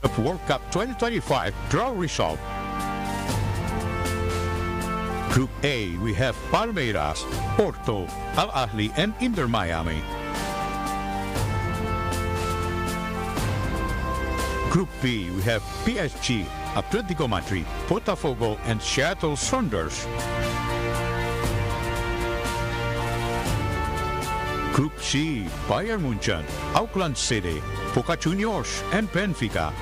of World Cup 2025 draw result. Group A, we have Palmeiras, Porto, Al Ahly, and Inter Miami. Group B, we have PSG, Atletico Madrid, Botafogo, and Seattle Sounders. Group C, Bayern München, Auckland City, Boca Juniors, and Benfica.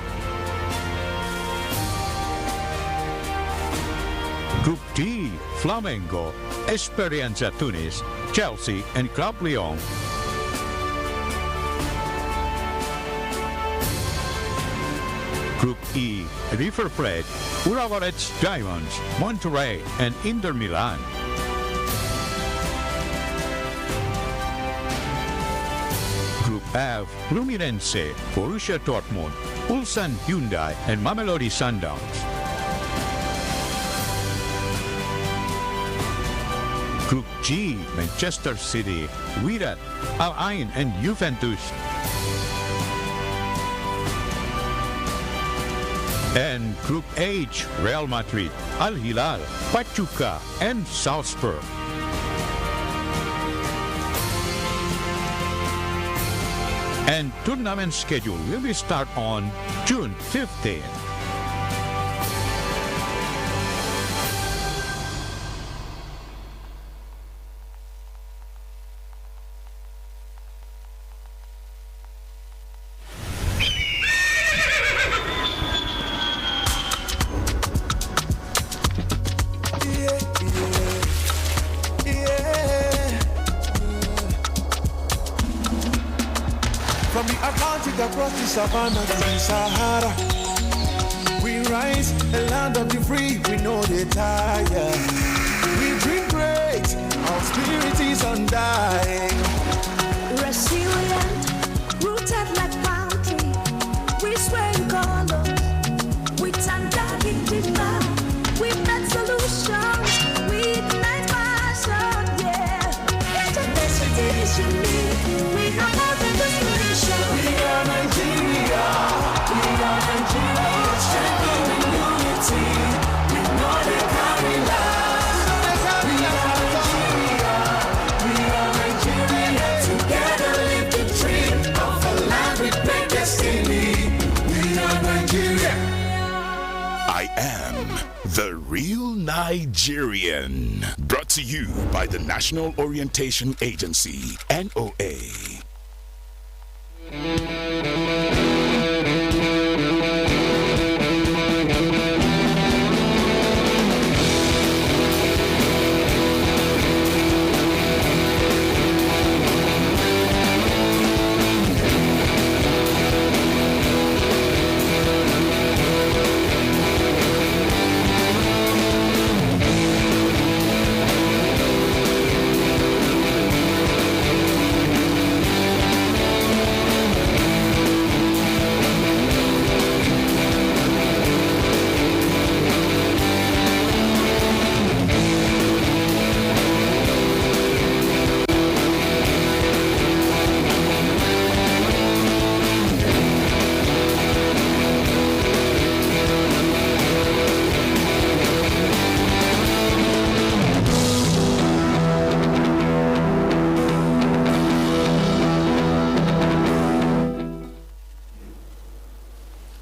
Group D, Flamengo, Esperanza Tunis, Chelsea, and Club Lyon. Group E, River Plate, Urawa Reds Diamonds, Monterrey, and Inter Milan. Group F, Fluminense, Borussia Dortmund, Ulsan Hyundai, and Mamelodi Sundowns. Group G, Manchester City, Wydad, Al Ain, and Juventus. And Group H, Real Madrid, Al Hilal, Pachuca, and Salzburg. And tournament schedule will be start on June 15th. From the Atlantic across the savannah to the Sahara, we rise, a land of the free, we know they tire. We dream great, our spirit is undying. Resilient, rooted like palm tree, we swear in color, we stand up in demand, we make solutions, we ignite passion, yeah. Diversity is unique, we have more than this nation. We are Nigeria, strengthening unity, we know they carry love. We are Nigeria, together live the dream of a land with great destiny. We are Nigeria. I am the real Nigerian. Brought to you by the National Orientation Agency, NOA.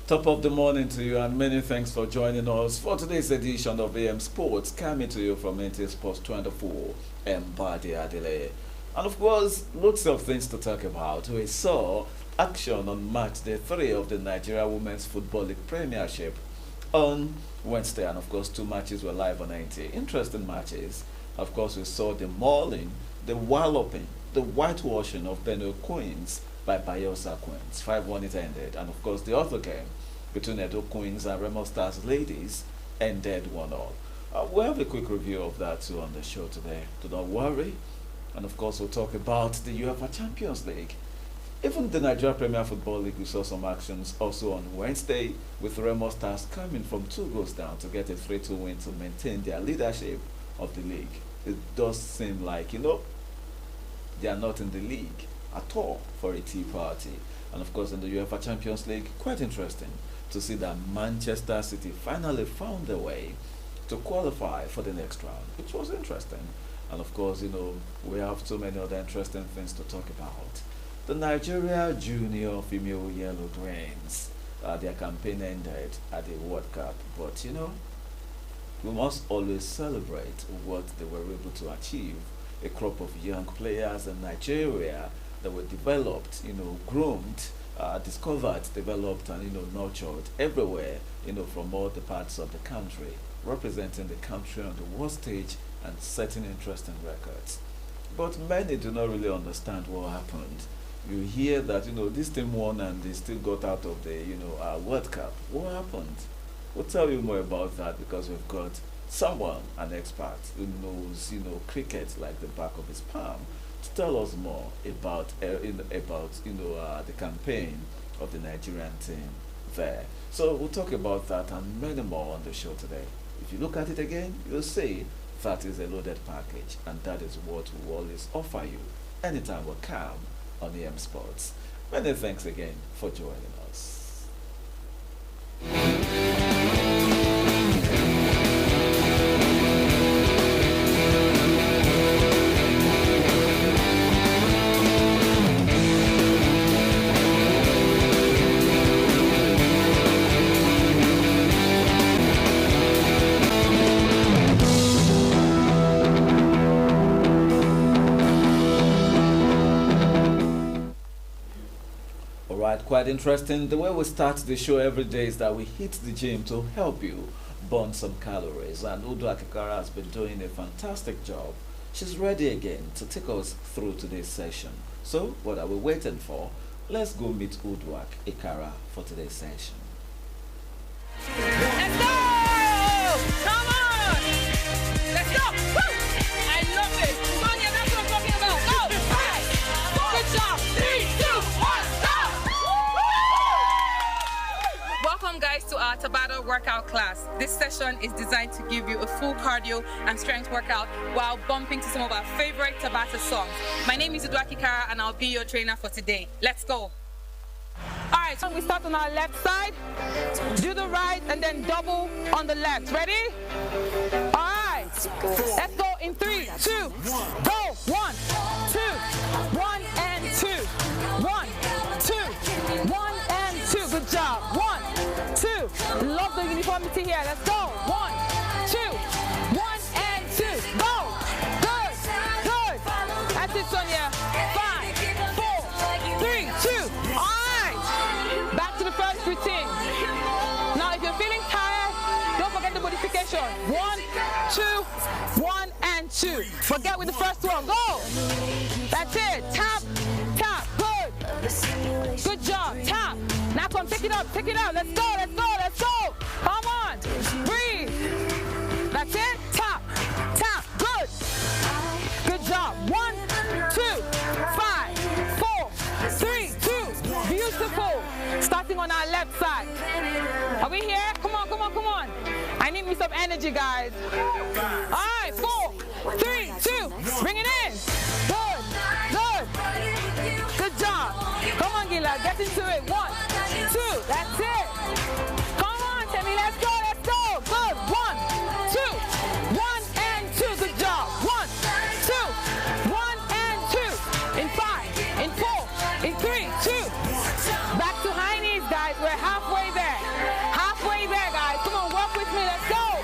Top of the morning to you, and many thanks for joining us for today's edition of AM Sports, coming to you from NT Sports 24 and Badi Adelaide. And of course, lots of things to talk about. We saw action on match day 3 of the Nigeria Women's Football League Premiership on Wednesday, and of course 2 matches were live on NT. Interesting matches. Of course, we saw the mauling, the walloping, the whitewashing of Benue Queens by Bayelsa Queens. 5-1 it ended. And of course, the other game between Edo Queens and Remo Stars Ladies ended 1-1. We'll have a quick review of that too on the show today. Do not worry. And of course, we'll talk about the UEFA Champions League. Even the Nigeria Premier Football League, we saw some actions also on Wednesday, with Remo Stars coming from 2 goals down to get a 3-2 win to maintain their leadership of the league. It does seem like, they are not in the league at all for a tea party. And of course, in the UEFA Champions League, quite interesting to see that Manchester City finally found their way to qualify for the next round, which was interesting. And of course, we have so many other interesting things to talk about. The Nigeria Junior Female Yellow Greens, their campaign ended at the World Cup, but we must always celebrate what they were able to achieve. A crop of young players in Nigeria that were developed, groomed, discovered, developed, and nurtured everywhere, from all the parts of the country, representing the country on the world stage and setting interesting records. But many do not really understand what happened. You hear that this team won and they still got out of the World Cup. What happened? We'll tell you more about that because we've got someone, an expert who knows cricket like the back of his palm, to tell us more about the campaign of the Nigerian team there. So we'll talk about that and many more on the show today. If you look at it again, you'll see that is a loaded package, and that is what we always offer you anytime we come on EM Sports. Many thanks again for joining us. Quite interesting. The way we start the show every day is that we hit the gym to help you burn some calories, and Udu Akikara has been doing a fantastic job. She's ready again to take us through today's session. So what are we waiting for? Let's go meet Udu Akikara for today's session. Let's go! Come on! Let's go! Woo! I love it. Sonia, that's what I'm talking about. Go! 5, 4, good job. 3, 2, 1, go! Welcome guys to our Tabata workout class. This session is designed to give you a full cardio and strength workout while bumping to some of our favorite Tabata songs. My name is Udu Akikara and I'll be your trainer for today. Let's go. Alright, so we start on our left side, do the right and then double on the left. Ready? Alright, let's go in 3, 2, go. 1, 2, 1 and 2. 1, 2, 1 and 2. Good job. 1, 2. Love the uniformity here. Let's go. 1, 2, 1 and 2. Go. Good. Good. That's it, Sonia. 5, 4, 3, 2. Alright. Back to the first routine. Now if you're feeling tired, don't forget the modification. 1, 2, 1 and 2. Forget with the first one. Go. That's it. Tap, tap. Good. Good job. Tap. Now come, take it up, take it out. Let's go, let's go, let's go. Come on. Breathe. That's it. Tap, tap. Good. Good job. 1, 2, 5, 4, 3, 2. Beautiful. Starting on our left side. Are we here? Come on, come on, come on. I need me some energy, guys. All right, 4, 3, 2. Bring it in. Good, good. Good job. Come on, Gila, get into it. 1, 2, that's it. Come on, Timmy, let's go, let's go. Good. 1, 2, 1 and 2. Good job. 1, 2, 1 and 2. In 5, in 4, in 3, 2. Back to high knees, guys. We're halfway there. Halfway there, guys. Come on, walk with me. Let's go.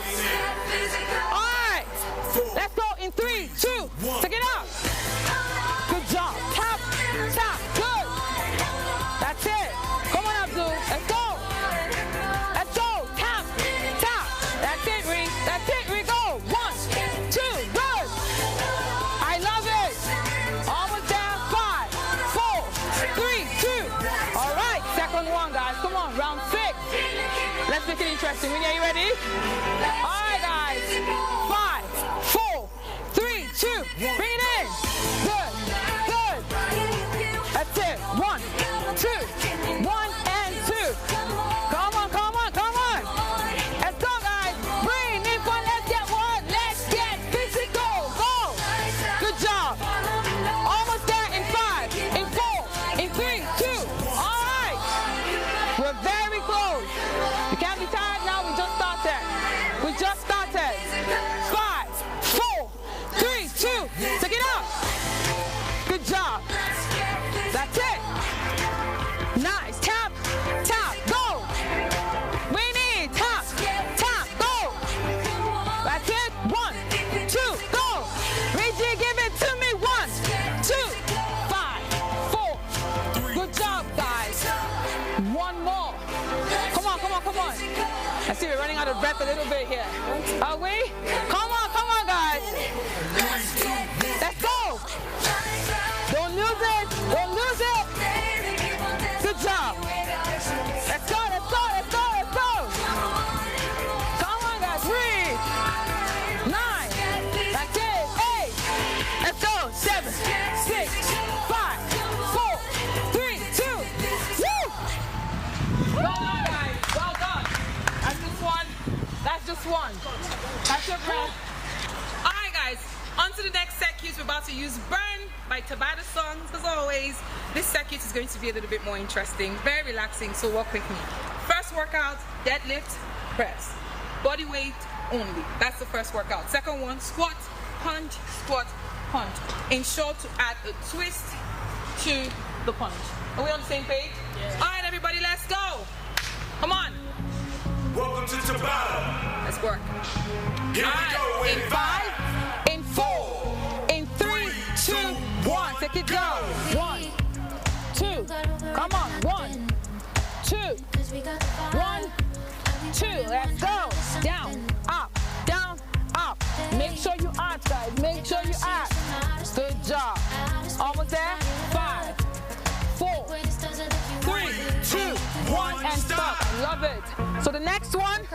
All right. Let's go in 3, 2. Take it out. Good job. Tap, tap. Good. That's it. Come on, Abdul. Let's go. Let's go. Tap, tap. That's it, Ree. That's it, Ree. Go. 1, 2. Good. I love it. Almost there. 5, 4, 3, 2. All right. Second one, guys. Come on. Round 6. Let's make it interesting. Winnie, are you ready? All right, guys. 5, 4, 3, 2. Bring it in. Good. Good. That's it. 1, 2, 1 and 2. Come on, come on, come on. Let's go, guys. Bring it one. Let's get one. Let's get physical. Go. Good job. Almost there in 5, in 4, in 3, 2. All I see we're running out of breath a little bit here. Are we? Come on, guys. Let's go. Don't lose it. Don't lose it. Good job. Let's go. Let's go. Let's go. Let's go. Come on, guys. 3, 9, that's it. 8. Let's go. 7, 6, 5, 4, 3, 2. Woo! Well done, guys. Well done. That's just one. That's just one. That's your breath. All right, guys. On to the next circuit. We're about to use Burn by Tabata Songs. As always, this circuit is going to be a little bit more interesting, very relaxing, so walk with me. First workout, deadlift, press. Body weight only. That's the first workout. Second one, squat, punch, squat, punch. Ensure to add a twist to the punch. Are we on the same page? Yeah. All right, everybody, let's go. Come on. Welcome to Tabata. Let's work. Here All we go right, in in 5, in 4, in 3, 2, 1. Take it down. 1, 2. Come on. 1, 2. 1, 2. Let's go. Down, up, down, up. Make sure you add, guys. Make sure you add. Good job. Almost there. 5, 4, 3, 2, 1, and stop. I love it. So the next one,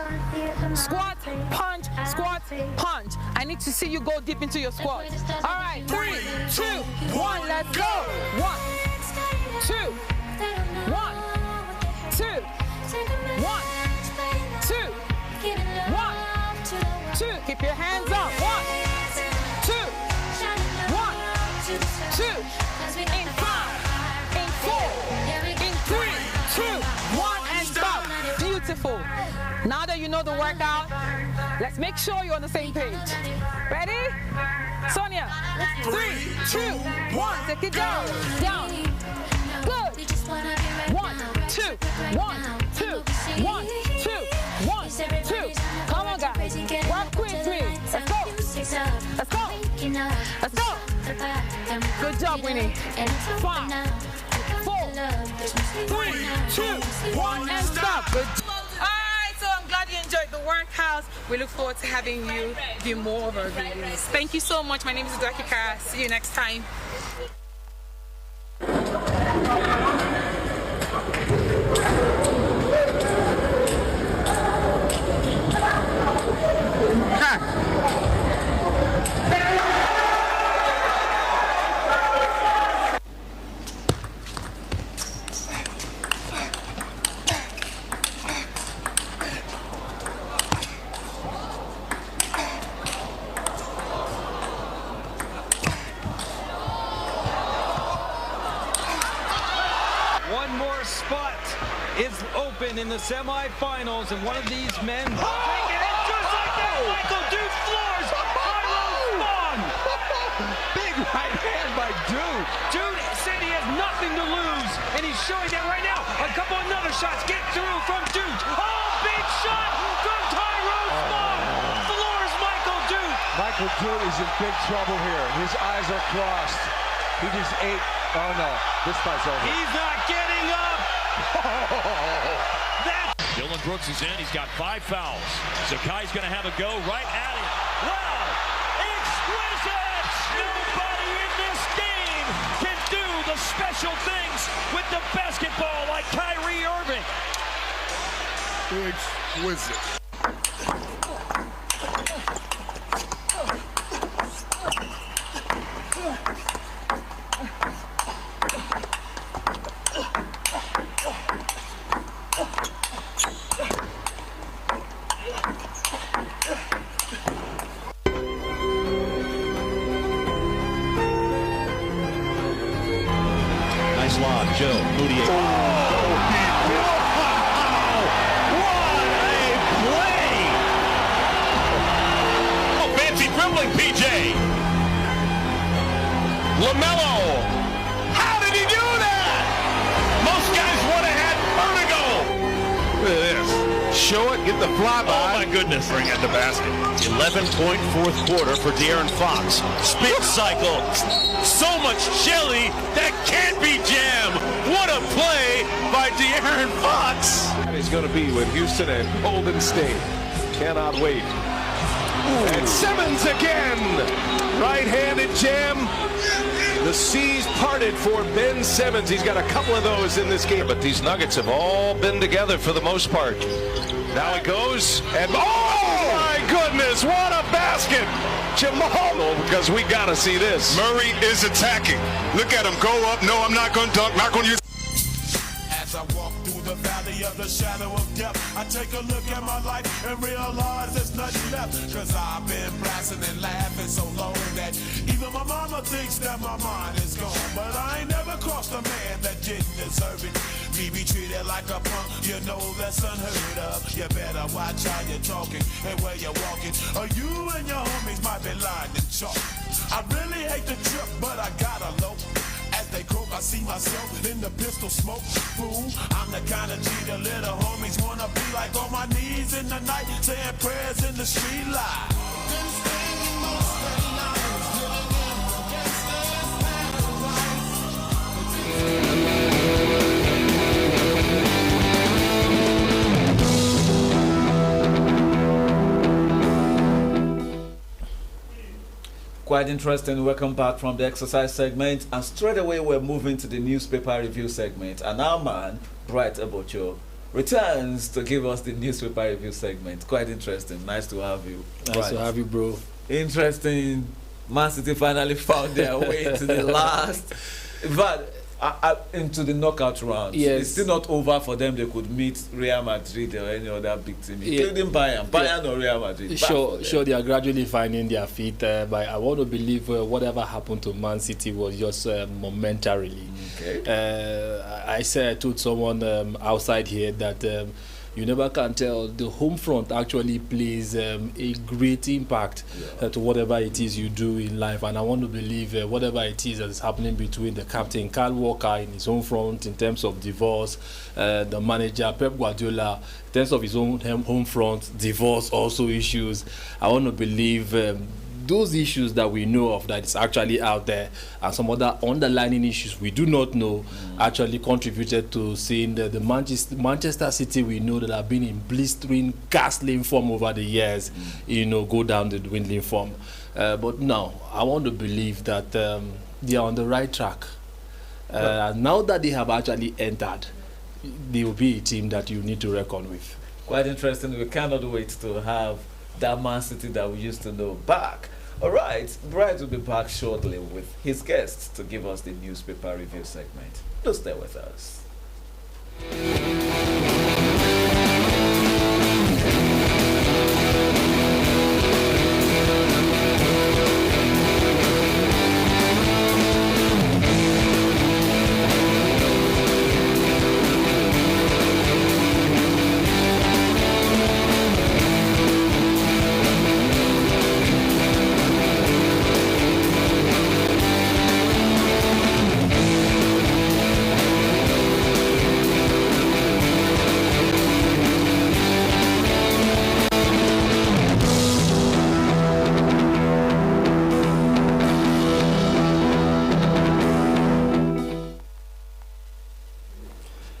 squat, punch, squat, punch. I need to see you go deep into your squat. All right, 3, 2, 1, let's go. 1, 2, 1, 2, 1, 2, 1, 2. Keep your hands up. 1, 2, 1, 2. In 5, in 4, in 3, 2, 1, and stop. Beautiful. Now that you know the workout, let's make sure you're on the same page. Ready? Sonia, 3, 2, 1. Take it down. Down. Good. 1, 2, 1, 2, 1, 2, 1, 2. Come on, guys. Work with me. Let's go. Let's go. Let's go. Good job, Winnie. 5, 4, 3, 2, 1, and stop. Good. Alright, so I'm glad you enjoyed the workout. We look forward to having you do more of our videos. Thank you so much. My name is Udwaki Kara. See you next time. In the semifinals, and one of these men taking it just like that. Michael Duke floors Tyrone Spong. Big right hand by Duke. Duke said he has nothing to lose, and he's showing that right now. A couple of other shots get through from Duke. Oh, big shot from Tyrone Spong. Floors Michael Duke. Michael Duke is in big trouble here. His eyes are crossed. He just ate. Oh no, this fight's over. He's not getting up. Dylan Brooks is in. He's got 5 fouls. Zakai's going to have a go right at him. Wow! Exquisite! Nobody in this game can do the special things with the basketball like Kyrie Irving. Exquisite. Joe Moutier. Oh, what a play! Oh, fancy dribbling, PJ. LaMelo. How did he do that? Most guys would have had vertigo. Look at this. Show it, get the flyby. Oh my goodness. Bring at the basket. 11-point fourth quarter for De'Aaron Fox. Spin cycle. So much jelly that can't be jam. What a play by De'Aaron Fox. is going to be with Houston and Golden State. Cannot wait. And Simmons again. Right-handed jam. The seas parted for Ben Simmons. He's got a couple of those in this game. But these Nuggets have all been together for the most part. Now he goes, and oh my goodness, what a basket! Jamal, because we got to see this. Murray is attacking. Look at him go up. No, I'm not going to dunk. Not going to use. As I walk through the valley of the shadow of death, I take a look at my life and realize there's nothing left. Cause I've been blasting and laughing so long that even my mama thinks that my mind is gone. But I ain't never crossed a man that didn't deserve it. Me be treated like a punk, you know that's unheard of. You better watch how you're talking and where you're walking, or you and your homies might be lying in chalk. I really hate the trip, but I gotta low. As they croak, I see myself in the pistol smoke. Fool, I'm the kind of G the little homies wanna be like, on my knees in the night, saying prayers in the street light. Quite interesting. Welcome back from the exercise segment, and straight away we're moving to the newspaper review segment. And our man, Bright Abocho, returns to give us the newspaper review segment. Quite interesting. Nice to have you. Nice to have you, bro. Interesting. Man City finally found their way to the last, but into the knockout round. Yes. It's still not over for them. They could meet Real Madrid or any other big team, including Bayern or Real Madrid. Sure, they are gradually finding their feet, but I want to believe whatever happened to Man City was just momentarily. Okay. I told someone outside here that you never can tell. The home front actually plays a great impact to whatever it is you do in life, and I want to believe whatever it is that is happening between the captain Kyle Walker in his home front in terms of divorce, the manager Pep Guardiola in terms of his own home front, divorce also issues. I want to believe those issues that we know of that is actually out there, and some other underlying issues we do not know actually contributed to seeing the Manchester City we know that have been in blistering, ghastly form over the years, go down the dwindling form. But now I want to believe that they are on the right track. Now that they have actually entered, they will be a team that you need to reckon with. Quite interesting. We cannot wait to have that Man City that we used to know back. All right, Bright will be back shortly with his guests to give us the newspaper review segment. Do stay with us.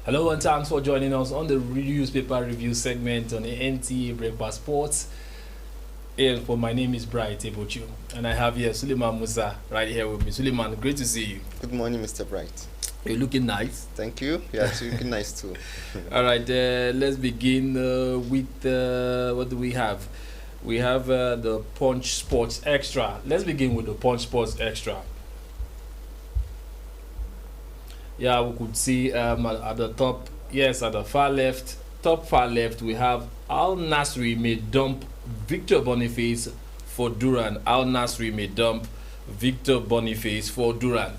Hello and thanks for joining us on the newspaper review segment on the NTA Breakfast Sports. And my name is Bright Abochu, and I have here Suleiman Musa right here with me. Suleiman, great to see you. Good morning, Mr. Bright. You're looking nice. Thank you. Yeah, you're looking nice too. All right, let's begin with what do we have? We have the Punch Sports Extra. Let's begin with the Punch Sports Extra. Yeah, we could see at the top, yes, at the top far left, we have Al Nassr may dump Victor Boniface for Duran. Al Nassr may dump Victor Boniface for Duran.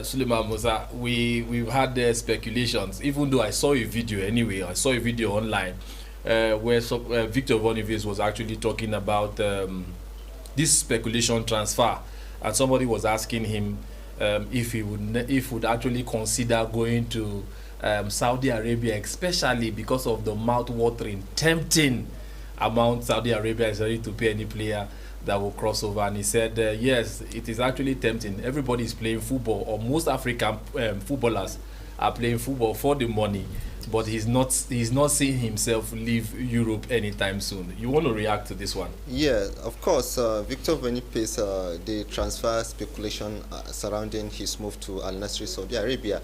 Suleiman Musa, we've had speculations, even though I saw a video anyway. I saw a video online where Victor Boniface was actually talking about this speculation transfer, and somebody was asking him if he would actually consider going to Saudi Arabia, especially because of the mouth-watering, tempting amount Saudi Arabia is ready to pay any player that will cross over. And he said, yes, it is actually tempting. Everybody is playing football, or most African footballers are playing football for the money. but he's not seeing himself leave Europe anytime soon. You want to react to this one? Yeah, of course. Victor Boniface, the transfer speculation surrounding his move to Al Nassr, Saudi Arabia.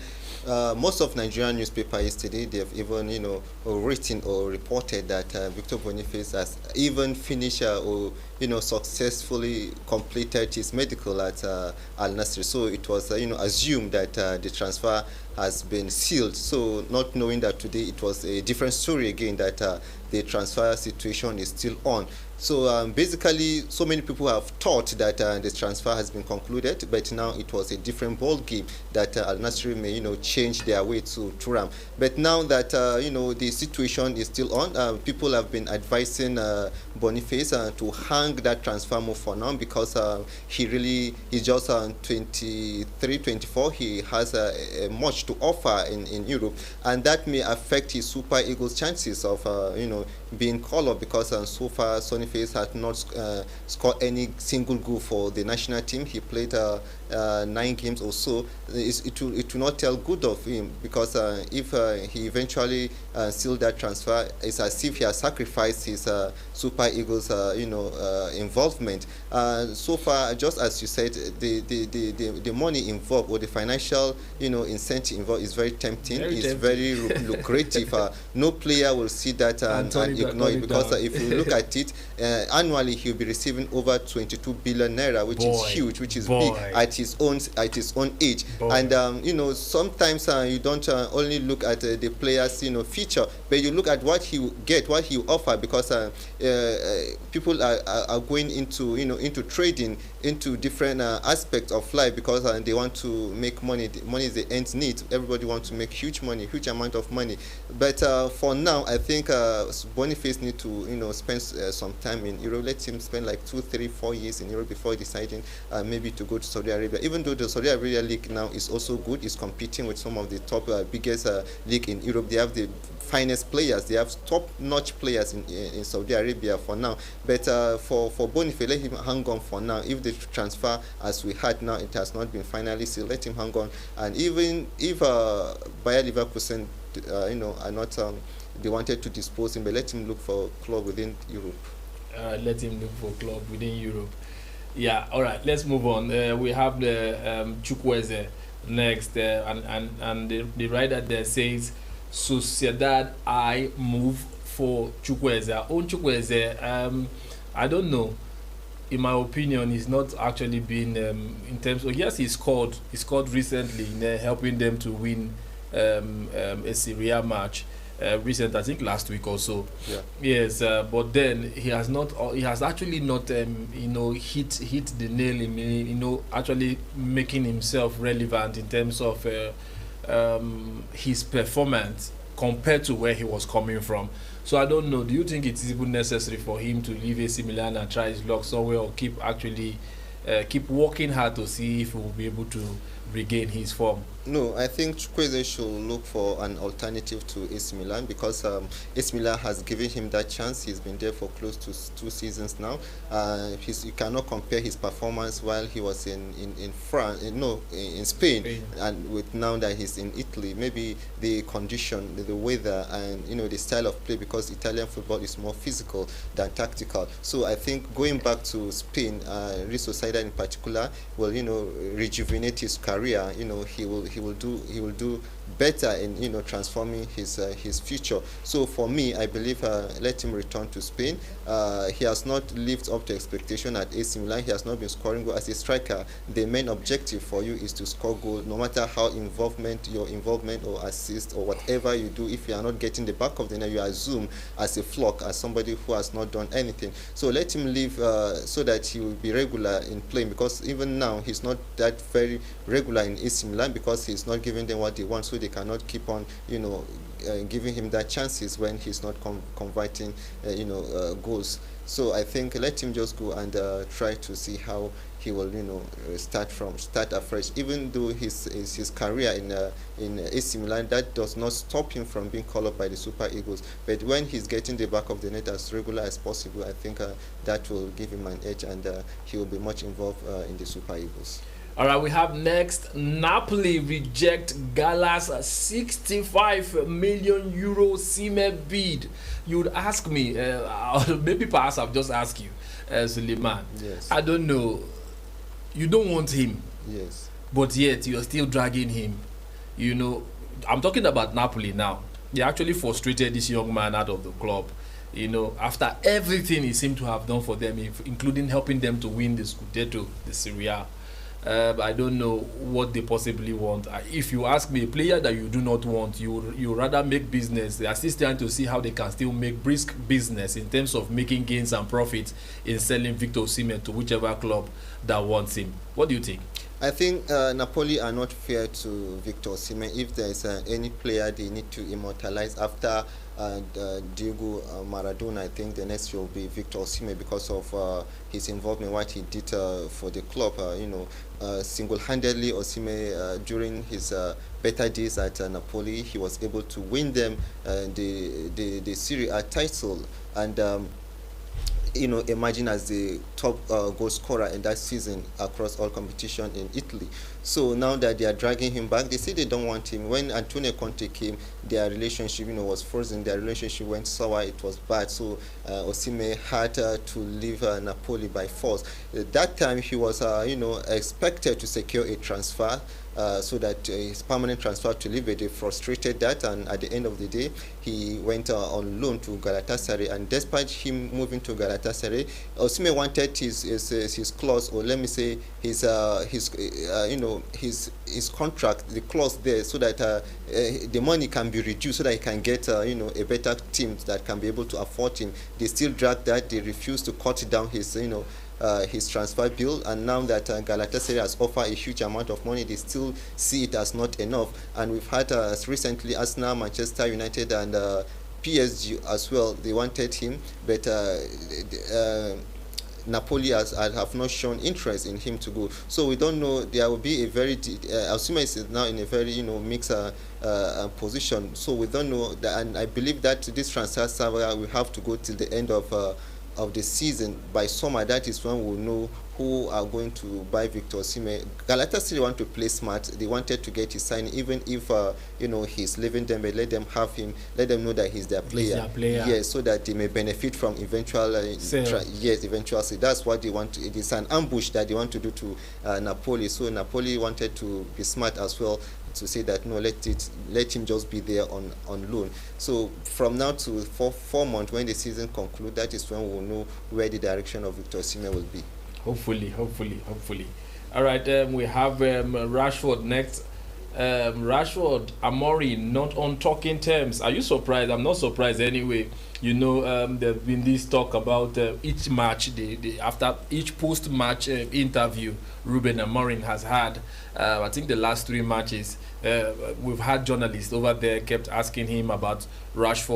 Most of Nigerian newspapers yesterday, they have even, written or reported that Victor Boniface has even finished or, successfully completed his medical at Al Nassr. So it was, assumed that the transfer has been sealed. So not knowing that today it was a different story again, that the transfer situation is still on. So basically, so many people have thought that the transfer has been concluded, but now it was a different ball game, that Al Nassr may, change their way to Turam. But now that the situation is still on, people have been advising Boniface to hang that transfer move for now, because he's just 23, 24. He has much to offer in Europe, and that may affect his Super Eagles' chances of being called up, because so far Boniface has not scored any single goal for the national team. He played 9 games or so. It will not tell good of him, because if he eventually sealed that transfer, it's as if he has sacrificed his Super Eagles involvement. So far, just as you said, the money involved, or the financial incentive involved, is very tempting. It's very lucrative. No player will see that and ignore it, because if you look at it, annually he'll be receiving over 22 billion naira, which is huge, which is big at his own age. And sometimes you don't only look at the player's feature, but you look at what he will get, what he will offer, because people are going into trading, into different aspects of life, because they want to make money. The money is the end need. Everybody wants to make huge amount of money. But for now, I think Boniface need to spend some time in Europe. Let him spend like 2, 3, 4 years in Europe before deciding maybe to go to Saudi Arabia. Even though the Saudi Arabia league now is also good, is competing with some of the top biggest league in Europe. They have the finest players. They have top-notch players in Saudi Arabia for now. But for Boniface, let him hang on for now. If the transfer, as we had now, it has not been finally sealed, let him hang on. And even if Bayer Leverkusen, are not, they wanted to dispose him, but let him look for a club within Europe. Let him look for a club within Europe. Yeah, all right, let's move on. We have the Chukwueze next, and the writer there says, Sociedad I move for Chukwueze. On Chukwueze, I don't know. In my opinion, he's not actually been in terms of, yes, he scored recently in helping them to win a Serie A match. Recent, I think last week or so. Yeah. Yes, but then he has not. He has actually not, hit the nail in, actually making himself relevant in terms of his performance compared to where he was coming from. So I don't know. Do you think it's even necessary for him to leave AC Milan and try his luck somewhere, or keep working hard to see if he will be able to regain his form? No, I think Chukwueze should look for an alternative to AC Milan, because AC Milan has given him that chance. He's been there for close to 2 seasons now. You cannot compare his performance while he was in France, in Spain, and with now that he's in Italy. Maybe the condition, the weather, and the style of play, because Italian football is more physical than tactical. So I think going back to Spain, Real Sociedad in particular, will rejuvenate his career. He will do better in transforming his future. So for me, I believe let him return to Spain. He has not lived up to expectation at AC Milan. He has not been scoring goal. As a striker, the main objective for you is to score goal, no matter how your involvement or assist or whatever you do. If you are not getting the back of the net, you assume as a flock, as somebody who has not done anything. So let him leave so that he will be regular in playing, because even now he's not that very regular in AC Milan, because he's not giving them what they want, so they cannot keep on giving him that chances when he's not converting goals. So I think let him just go and try to see how he will start afresh. Even though his career in AC Milan, that does not stop him from being called up by the Super Eagles. But when he's getting the back of the net as regular as possible, I think that will give him an edge, and he will be much involved in the Super Eagles. All right, we have next. Napoli reject Gala's 65 million euro Osimhen bid. You'd ask me, maybe perhaps I'll just ask you, Suleiman. Yes. I don't know. You don't want him. Yes. But yet you're still dragging him. You know, I'm talking about Napoli now. They actually frustrated this young man out of the club. You know, after everything he seemed to have done for them, including helping them to win the Scudetto, the Serie A. I don't know what they possibly want. If you ask me, a player that you do not want, you rather make business. They are still trying to see how they can still make brisk business in terms of making gains and profits in selling Victor Osimhen to whichever club that wants him. What do you think? I think Napoli are not fair to Victor Osimhen. If there is any player they need to immortalize after Diego Maradona, I think the next will be Victor Osimhen because of his involvement, what he did for the club. Single-handedly, Osimhen during his better days at Napoli, he was able to win them the Serie A title, and emerging as the top goal scorer in that season across all competition in Italy. So now that they are dragging him back, they say they don't want him. When Antonio Conte came, their relationship was frozen. Their relationship went sour. It was bad. So Osimhen had to leave Napoli by force. At that time, he was expected to secure a transfer. So that his permanent transfer to leave, they frustrated that, and at the end of the day, he went on loan to Galatasaray. And despite him moving to Galatasaray, Osimhen wanted his clause, or let me say his contract, the clause there, so that the money can be reduced, so that he can get a better team that can be able to afford him. They still drag that. They refuse to cut down his transfer bill, and now that Galatasaray has offered a huge amount of money, they still see it as not enough. And we've had recently Arsenal, Manchester United, and PSG as well. They wanted him, but Napoli have not shown interest in him to go. So we don't know. There will be a very Osimhen is now in a very mixed position. So we don't know that, and I believe that this transfer saga will have to go till the end of the season. By summer, that is when we'll know who are going to buy Victor Osimhen. Galatasaray want to play smart. They wanted to get his signing, even if he's leaving them, but let them have him. Let them know that he's their player. Yes, so that they may benefit from eventual eventual sale. That's what they want. It is an ambush that they want to do to Napoli. So Napoli wanted to be smart as well, to say that no, let him just be there on loan. So from now to 4 months, when the season concludes, that is when we'll know where the direction of Victor Osimhen will be. Hopefully. All right, we have Rashford next. Rashford, Amorim not on talking terms. Are you surprised? I'm not surprised anyway. There's been this talk about each match, after each post-match interview Ruben Amorim has had. I think the last 3 matches, we've had journalists over there kept asking him about Marcus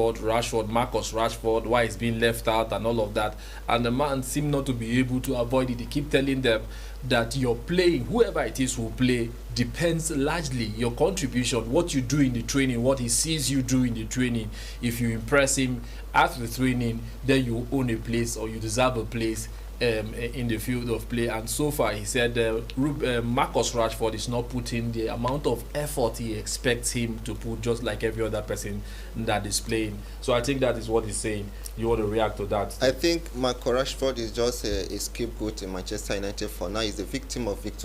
Rashford, why he's being left out and all of that. And the man seemed not to be able to avoid it. He keep telling them that your playing, whoever it is who play, depends largely your contribution, what you do in the training, what he sees you do in the training. If you impress him after the training, then you own a place, or you deserve a place in the field of play. And so far, he said Marcus Rashford is not putting the amount of effort he expects him to put, just like every other person that is playing. So I think that is what he's saying. You want to react to that? I think Marcus Rashford is just a scapegoat in Manchester United for now. He's the victim of Ruben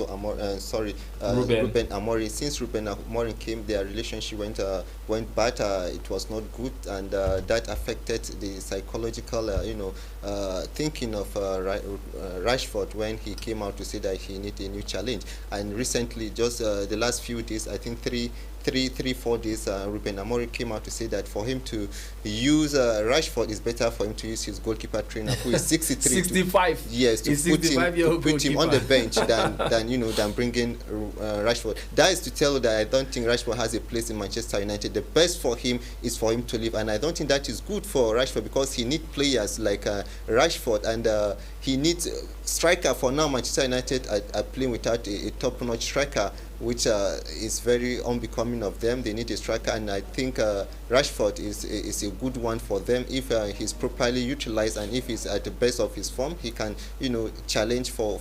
Amorim. Since Ruben Amorim came, their relationship went bad. It was not good, and that affected the psychological thinking of Rashford when he came out to say that he needs a new challenge. And recently, just the last few days, I think 4 days, Ruben Amorim came out to say that for him to use Rashford, is better for him to use his goalkeeper trainer, who is 63. 65. Yes, to put him on the bench than bringing Rashford. That is to tell you that I don't think Rashford has a place in Manchester United. The best for him is for him to leave, and I don't think that is good for Rashford, because he needs players like Rashford, and he needs striker. For now, Manchester United are playing without a top-notch striker, which is very unbecoming of them. They need a striker, and I think Rashford is a good one for them if he's properly utilized, and if he's at the best of his form, he can challenge for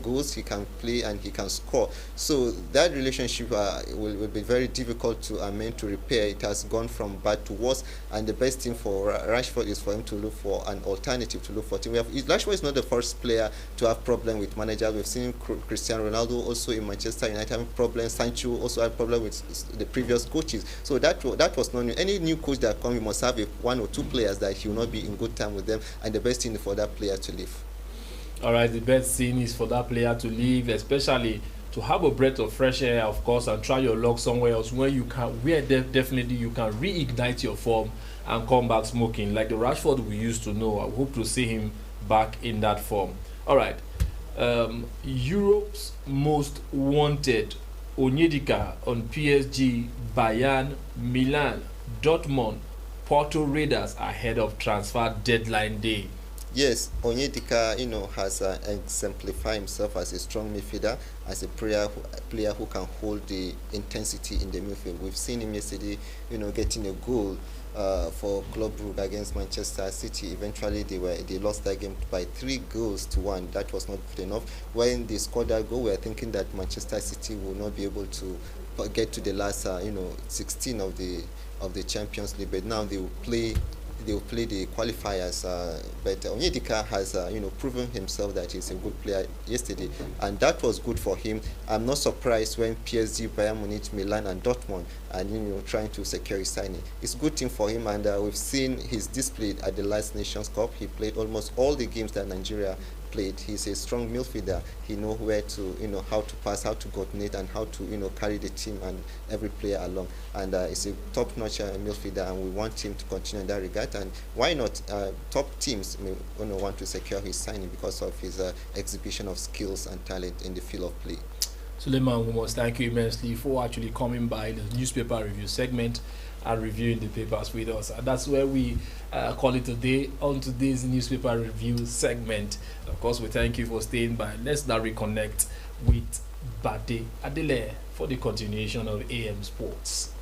goals. He can play and he can score. So that relationship will be very difficult to repair. It has gone from bad to worse, and the best thing for Rashford is for him to look for an alternative, to look for team. Rashford is not the first player to have problem with managers. We've seen Cristiano Ronaldo also in Manchester United having problems. Sancho also had problem with the previous coaches. So that was not new. Any new coach that comes, must have one or two players that he will not be in good time with them, and the best thing is for that player to leave. All right, the best thing is for that player to leave, especially to have a breath of fresh air, of course, and try your luck somewhere else where definitely you can reignite your form and come back smoking like the Rashford we used to know. I hope to see him back in that form. All right, Europe's most wanted, Onyedika on PSG, Bayern, Milan, Dortmund, Porto Raiders ahead of transfer deadline day. Yes, Onyedika, has exemplified himself as a strong midfielder, as a player who can hold the intensity in the midfield. We've seen him yesterday, getting a goal for Club Brugge against Manchester City. Eventually, they lost that game by 3-1. That was not good enough. When they scored that goal, we were thinking that Manchester City will not be able to get to the last, 16 of the Champions League. But now they will play the qualifiers, but Onyedika has proven himself that he's a good player yesterday, and that was good for him. I'm not surprised when PSG, Bayern Munich, Milan and Dortmund are trying to secure his signing. It's a good thing for him, and we've seen his display at the last Nations Cup. He played almost all the games that Nigeria played. He's a strong midfielder. He knows where to, how to pass, how to coordinate, and how to, carry the team and every player along. And he's a top-notch midfielder, and we want him to continue in that regard. And why not? Top teams may want to secure his signing because of his exhibition of skills and talent in the field of play. Suleiman, we must thank you immensely for actually coming by the newspaper review segment and reviewing the papers with us. And that's where we call it a day on today's newspaper review segment. Of course, we thank you for staying by. Let's now reconnect with Bade Adele for the continuation of AM Sports.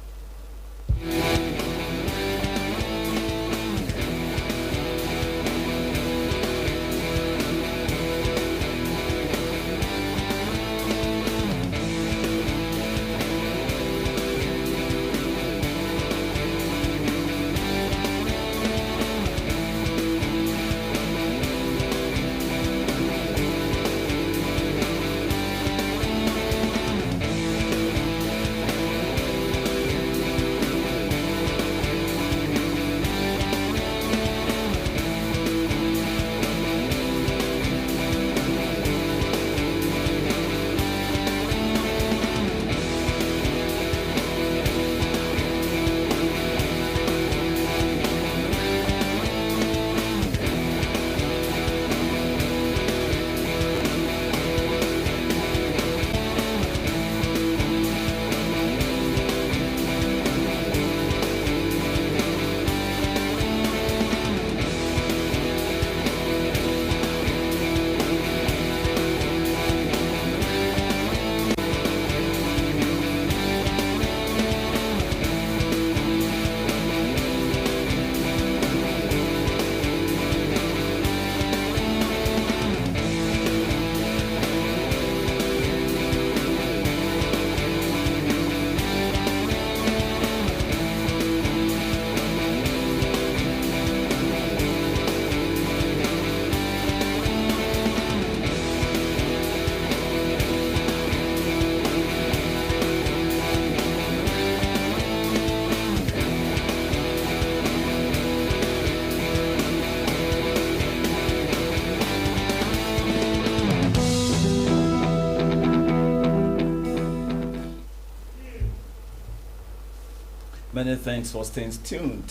Many thanks for staying tuned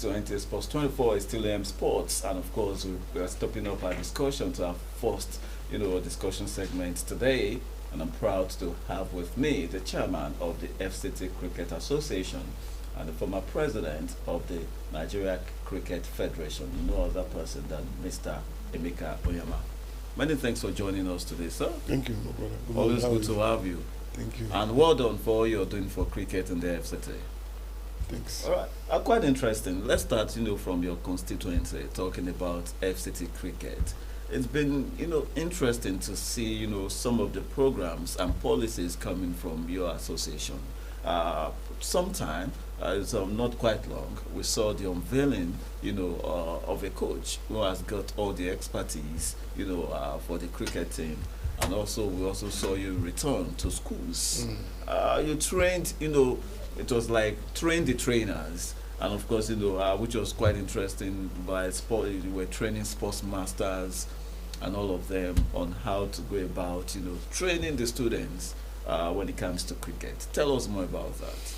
to NT Sports 24. It's still AM Sports, and of course we are stopping up our discussion to our first, discussion segment today. And I'm proud to have with me the chairman of the FCT Cricket Association and the former president of the Nigeria Cricket Federation. No other person than Mr. Emeka Oyama. Many thanks for joining us today, sir. Thank you, my brother. Always good to have you. Thank you. And well done for all you're doing for cricket in the FCT. Thanks. All right. Quite interesting. Let's start, from your constituency, talking about FCT cricket. It's been, interesting to see, some of the programs and policies coming from your association. Sometime, it's not quite long, we saw the unveiling, of a coach who has got all the expertise, for the cricket team. And also, we also saw you return to schools. You trained, it was like train the trainers. And of course, which was quite interesting, by sport, you were training sports masters and all of them on how to go about, training the students when it comes to cricket. Tell us more about that.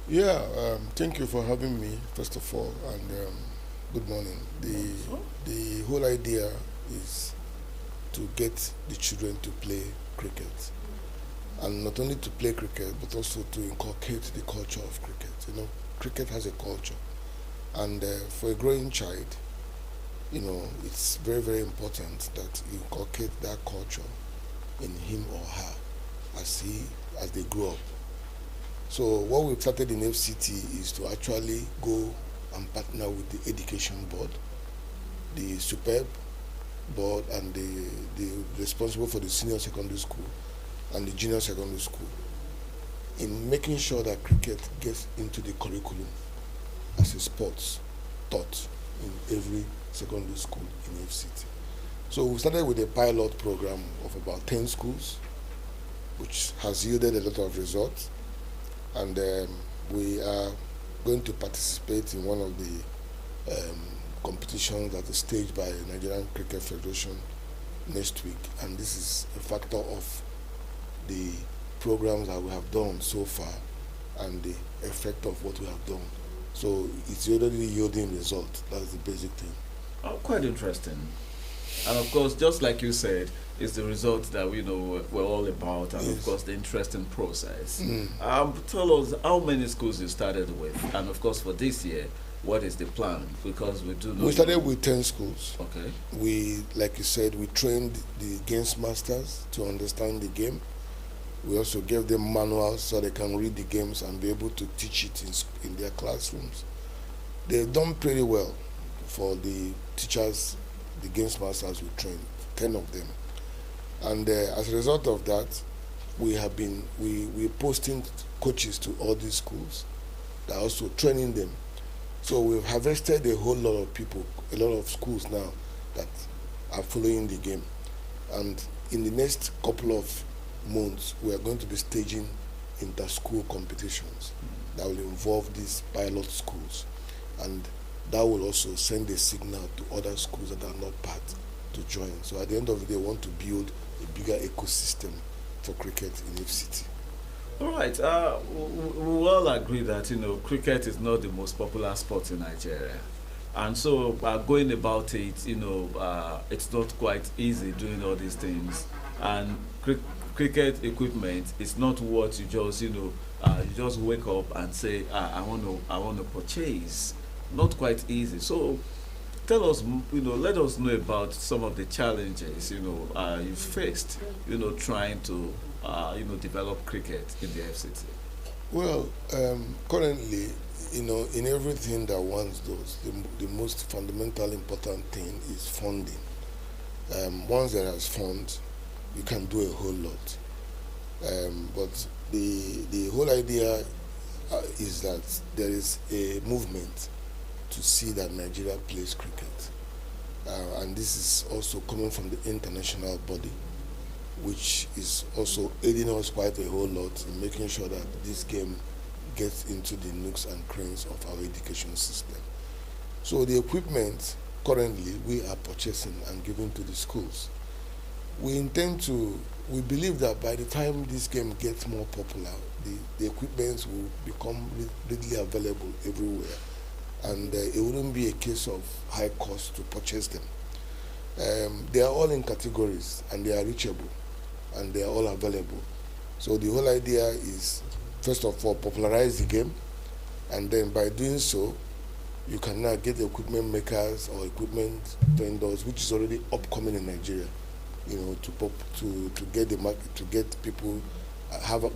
Yeah, thank you for having me, first of all, and good morning. The whole idea is to get the children to play cricket, and not only to play cricket, but also to inculcate the culture of cricket. Cricket has a culture, and for a growing child, it's very, very important that you inculcate that culture in him or her as they grow up. So what we've started in FCT is to actually go and partner with the education board, the superb board, and the responsible for the senior secondary school and the junior secondary school, in making sure that cricket gets into the curriculum as a sport taught in every secondary school in FCT. So we started with a pilot program of about 10 schools, which has yielded a lot of results, and we are going to participate in one of the competitions that is staged by Nigerian Cricket Federation next week, and this is a factor of the programs that we have done so far and the effect of what we have done. So it's already yielding results. That's the basic thing. Quite interesting. And of course, just like you said, it's the results that we know we're all about, and of course the interesting process. Tell us how many schools you started with, and of course for this year, what is the plan? Because we do know. We started with 10 schools. Okay. We, like you said, we trained the games masters to understand the game. We also gave them manuals so they can read the games and be able to teach it in their classrooms. They've done pretty well for the teachers, the games masters we trained, 10 of them. And as a result of that, we're posting coaches to all these schools. They're also training them. So we've harvested a whole lot of people, a lot of schools now that are following the game. And in the next couple of months, we are going to be staging inter-school competitions that will involve these pilot schools. And that will also send a signal to other schools that are not part to join. So at the end of the day, we want to build a bigger ecosystem for cricket in FCT. All right. We all agree that cricket is not the most popular sport in Nigeria, and so going about it, it's not quite easy doing all these things. And cricket equipment is not what you just you just wake up and say I want to purchase. Not quite easy. So tell us, let us know about some of the challenges you faced, trying to develop cricket in the FCT. Well, currently, in everything that one does, the most fundamental important thing is funding. Once there is funds, you can do a whole lot. But the whole idea is that there is a movement to see that Nigeria plays cricket. And this is also coming from the international body, which is also aiding us quite a whole lot in making sure that this game gets into the nooks and crannies of our education system. So the equipment currently we are purchasing and giving to the schools. We believe that by the time this game gets more popular, the equipment will become readily available everywhere. And it wouldn't be a case of high cost to purchase them. They are all in categories, and they are reachable, and they are all available. So the whole idea is, first of all, popularize the game, and then by doing so, you can now get equipment makers or equipment vendors, which is already upcoming in Nigeria, to get the market, to get people,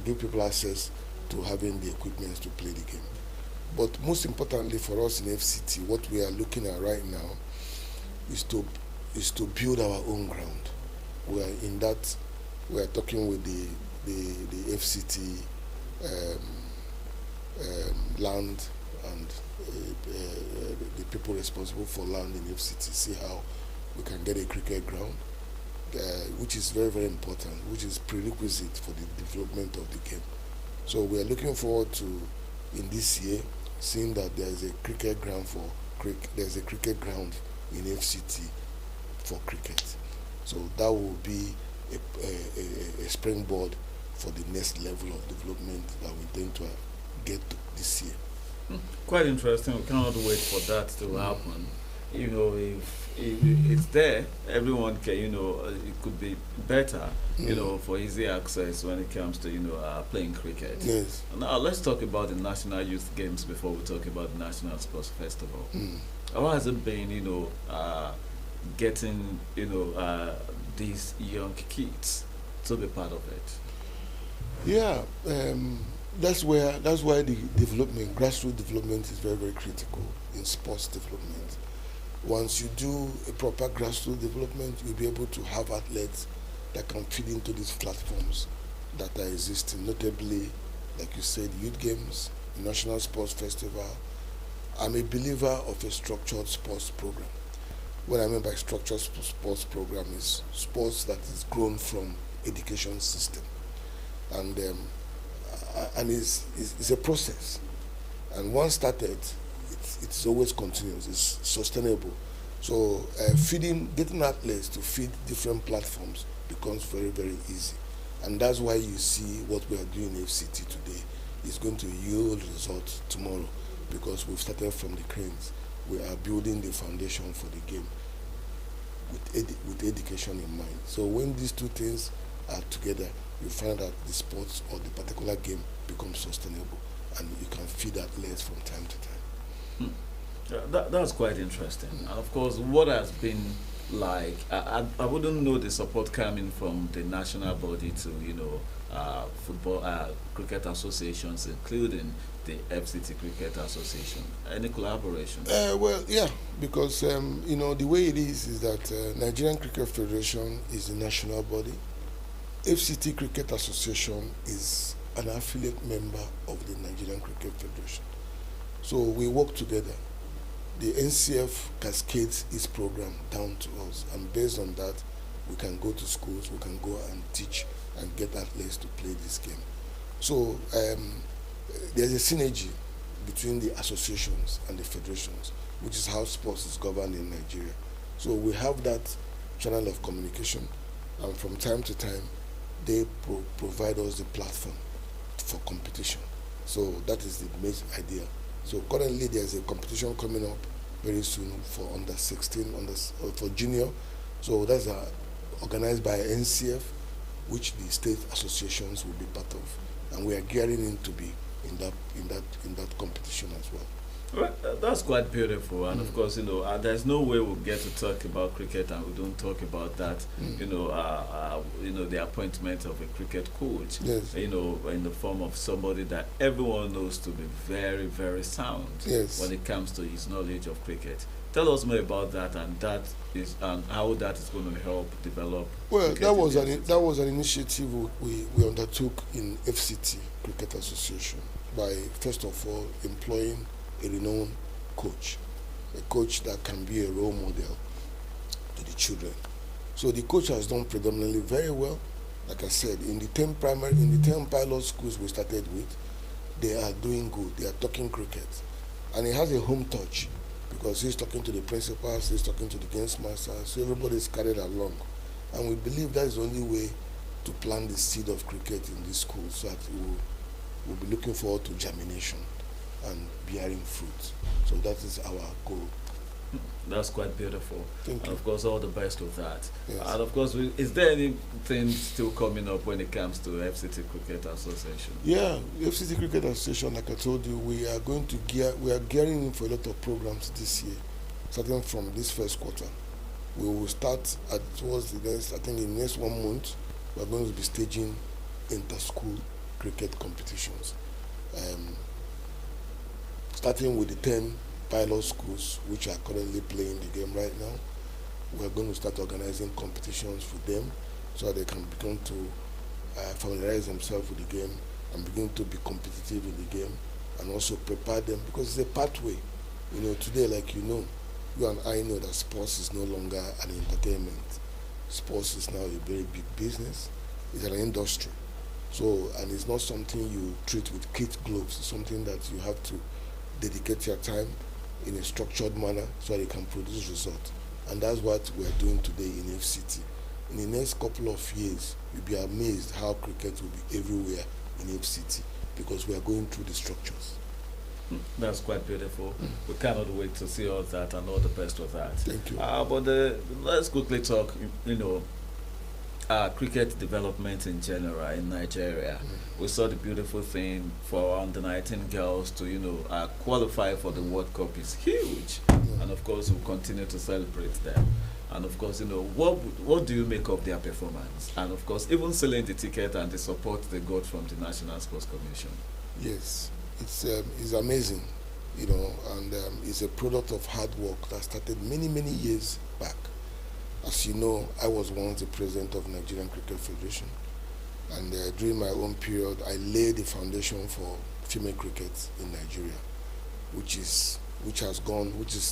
give people access to having the equipment to play the game. But most importantly for us in FCT, what we are looking at right now is to build our own ground. We are in that. We are talking with the FCT land and the people responsible for land in FCT, see how we can get a cricket ground, which is very, very important, which is prerequisite for the development of the game. So we are looking forward to, in this year, seeing that there is a cricket ground there's a cricket ground in FCT for cricket. So that will be a springboard for the next level of development that we intend to get to this year. Quite interesting. We cannot wait for that to happen. You know, if it's there, everyone can, you know, it could be better, you know, for easy access when it comes to, you know, playing cricket. Yes. Now, let's talk about the National Youth Games before we talk about the National Sports Festival. How has it been, you know, getting, you know, these young kids to be part of it? Yeah, that's why the development, grassroots development, is very, very critical in sports development. Once you do a proper grassroots development, you'll be able to have athletes that can feed into these platforms that are existing, notably, like you said, youth games, the National Sports Festival. I'm a believer of a structured sports program. What I mean by structured sports program is sports that is grown from education system, and it's a process. And once started, it's always continuous. It's sustainable. So getting athletes to feed different platforms becomes very, very easy, and that's why you see what we are doing in FCT today is going to yield results tomorrow, because we've started from the cranes. We are building the foundation for the game with education in mind. So when these two things are together, you find that the sports or the particular game becomes sustainable, and you can feed athletes from time to time. That's quite interesting. And of course, what has been like, I wouldn't know the support coming from the national body to, you know, football, cricket associations, including the FCT Cricket Association. Any collaboration? Well, yeah, because, you know, the way it is that Nigerian Cricket Federation is the national body. FCT Cricket Association is an affiliate member of the Nigerian Cricket Federation. So we work together. The NCF cascades its program down to us, and based on that, we can go to schools, we can go and teach and get athletes to play this game. So there's a synergy between the associations and the federations, which is how sports is governed in Nigeria. So we have that channel of communication, and from time to time, they provide us the platform for competition. So that is the main idea. So currently there's a competition coming up very soon for under 16, for junior. So that's organized by NCF, which the state associations will be part of, and we are gearing in to be in that competition as well. Well, that's quite beautiful, and of course, you know, there's no way we'll get to talk about cricket and we don't talk about that. You know, the appointment of a cricket coach. Yes. You know, in the form of somebody that everyone knows to be very, very sound. Yes. When it comes to his knowledge of cricket. Tell us more about that, and how that is going to help develop. Well, that was an initiative we undertook in FCT Cricket Association by, first of all, employing a renowned coach, a coach that can be a role model to the children. So the coach has done predominantly very well. Like I said, in the 10 pilot schools we started with, they are doing good. They are talking cricket, and he has a home touch, because he's talking to the principals, he's talking to the games masters, so everybody is carried along. And we believe that is the only way to plant the seed of cricket in these schools, so that we'll be looking forward to germination and bearing fruit. So that is our goal. That's quite beautiful. Thank you. Of course, all the best with that. Yes. And of course, is there anything still coming up when it comes to FCT Cricket Association? Yeah, FCT Cricket Association, like I told you, we are gearing in for a lot of programs this year, starting from this first quarter. We will start towards the next, I think in the next 1 month, we are going to be staging inter-school cricket competitions. starting with the 10 pilot schools which are currently playing the game right now. We're going to start organizing competitions for them so that they can begin to familiarize themselves with the game and begin to be competitive in the game, and also prepare them, because it's a pathway. You know, today, like you know, you and I know that sports is no longer an entertainment. Sports is now a very big business. It's an industry. So, and it's not something you treat with kid gloves. It's something that you have to dedicate your time in a structured manner so that you can produce results. And that's what we're doing today in FCT. In the next couple of years, you'll be amazed how cricket will be everywhere in FCT, because we are going through the structures. That's quite beautiful. We cannot wait to see all that and all the best of that. Thank you. But let's quickly talk, cricket development in general in Nigeria. We saw the beautiful thing for under 19 girls to, qualify for the World Cup is huge. And of course, we'll continue to celebrate them. And of course, what do you make of their performance? And of course, even selling the ticket and the support they got from the National Sports Commission. Yes, it's amazing, and it's a product of hard work that started many, many years back. As you know, I was once the president of Nigerian Cricket Federation, and during my own period, I laid the foundation for female cricket in Nigeria, which is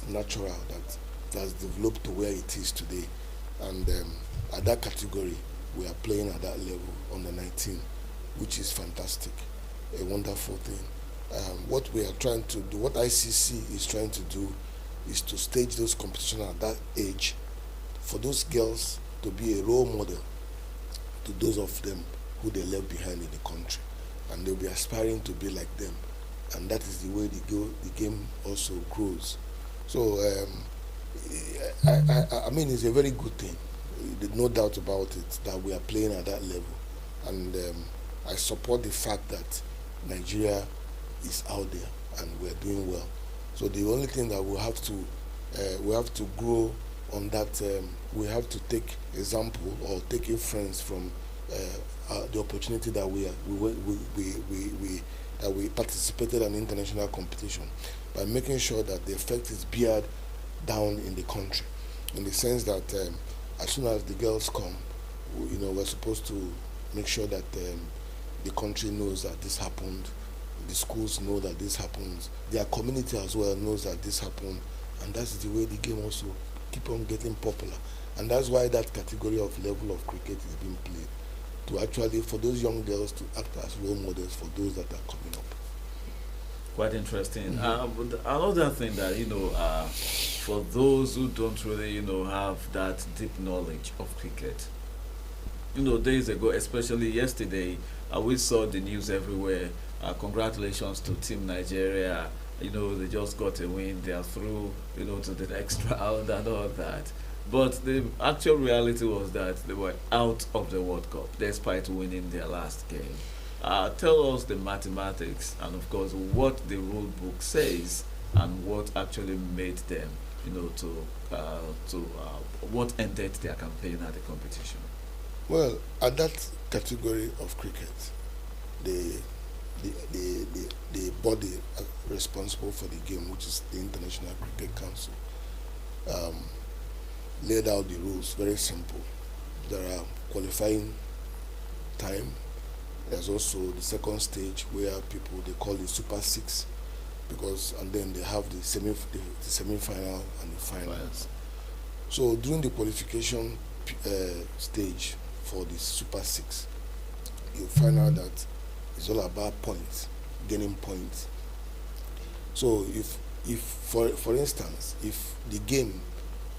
natural, that has developed to where it is today. And at that category, we are playing at that level, under 19, which is fantastic, a wonderful thing. What we are trying to do, what ICC is trying to do, is to stage those competitions at that age for those girls to be a role model to those of them who they left behind in the country, and they'll be aspiring to be like them, and that is the way the game also grows. So I mean, it's a very good thing. There's no doubt about it that we are playing at that level, and I support the fact that Nigeria is out there and we're doing well. So the only thing that we have to grow on that. We have to take example or take inference from the opportunity that we participated in international competition, by making sure that the effect is beared down in the country, in the sense that as soon as the girls come, we're supposed to make sure that the country knows that this happened, the schools know that this happens, their community as well knows that this happened, and that's the way the game also keep on getting popular. And that's why that category of level of cricket is being played, to actually, for those young girls to act as role models for those that are coming up. Quite interesting. But another thing that, for those who don't really, have that deep knowledge of cricket, days ago, especially yesterday, we saw the news everywhere. Congratulations to Team Nigeria. They just got a win. They are through, to the next round and all that. But the actual reality was that they were out of the World Cup despite winning their last game. Tell us the mathematics and, of course, what the rule book says and what actually made them, what ended their campaign at the competition. Well, at that category of cricket, the body responsible for the game, which is the International Cricket Council, laid out the rules. Very simple. There are qualifying time. There's also the second stage where they call it Super 6, and then they have the semi-final and the finals. So during the qualification stage for the Super 6, you find out that it's all about points, gaining points. So if for instance, if the game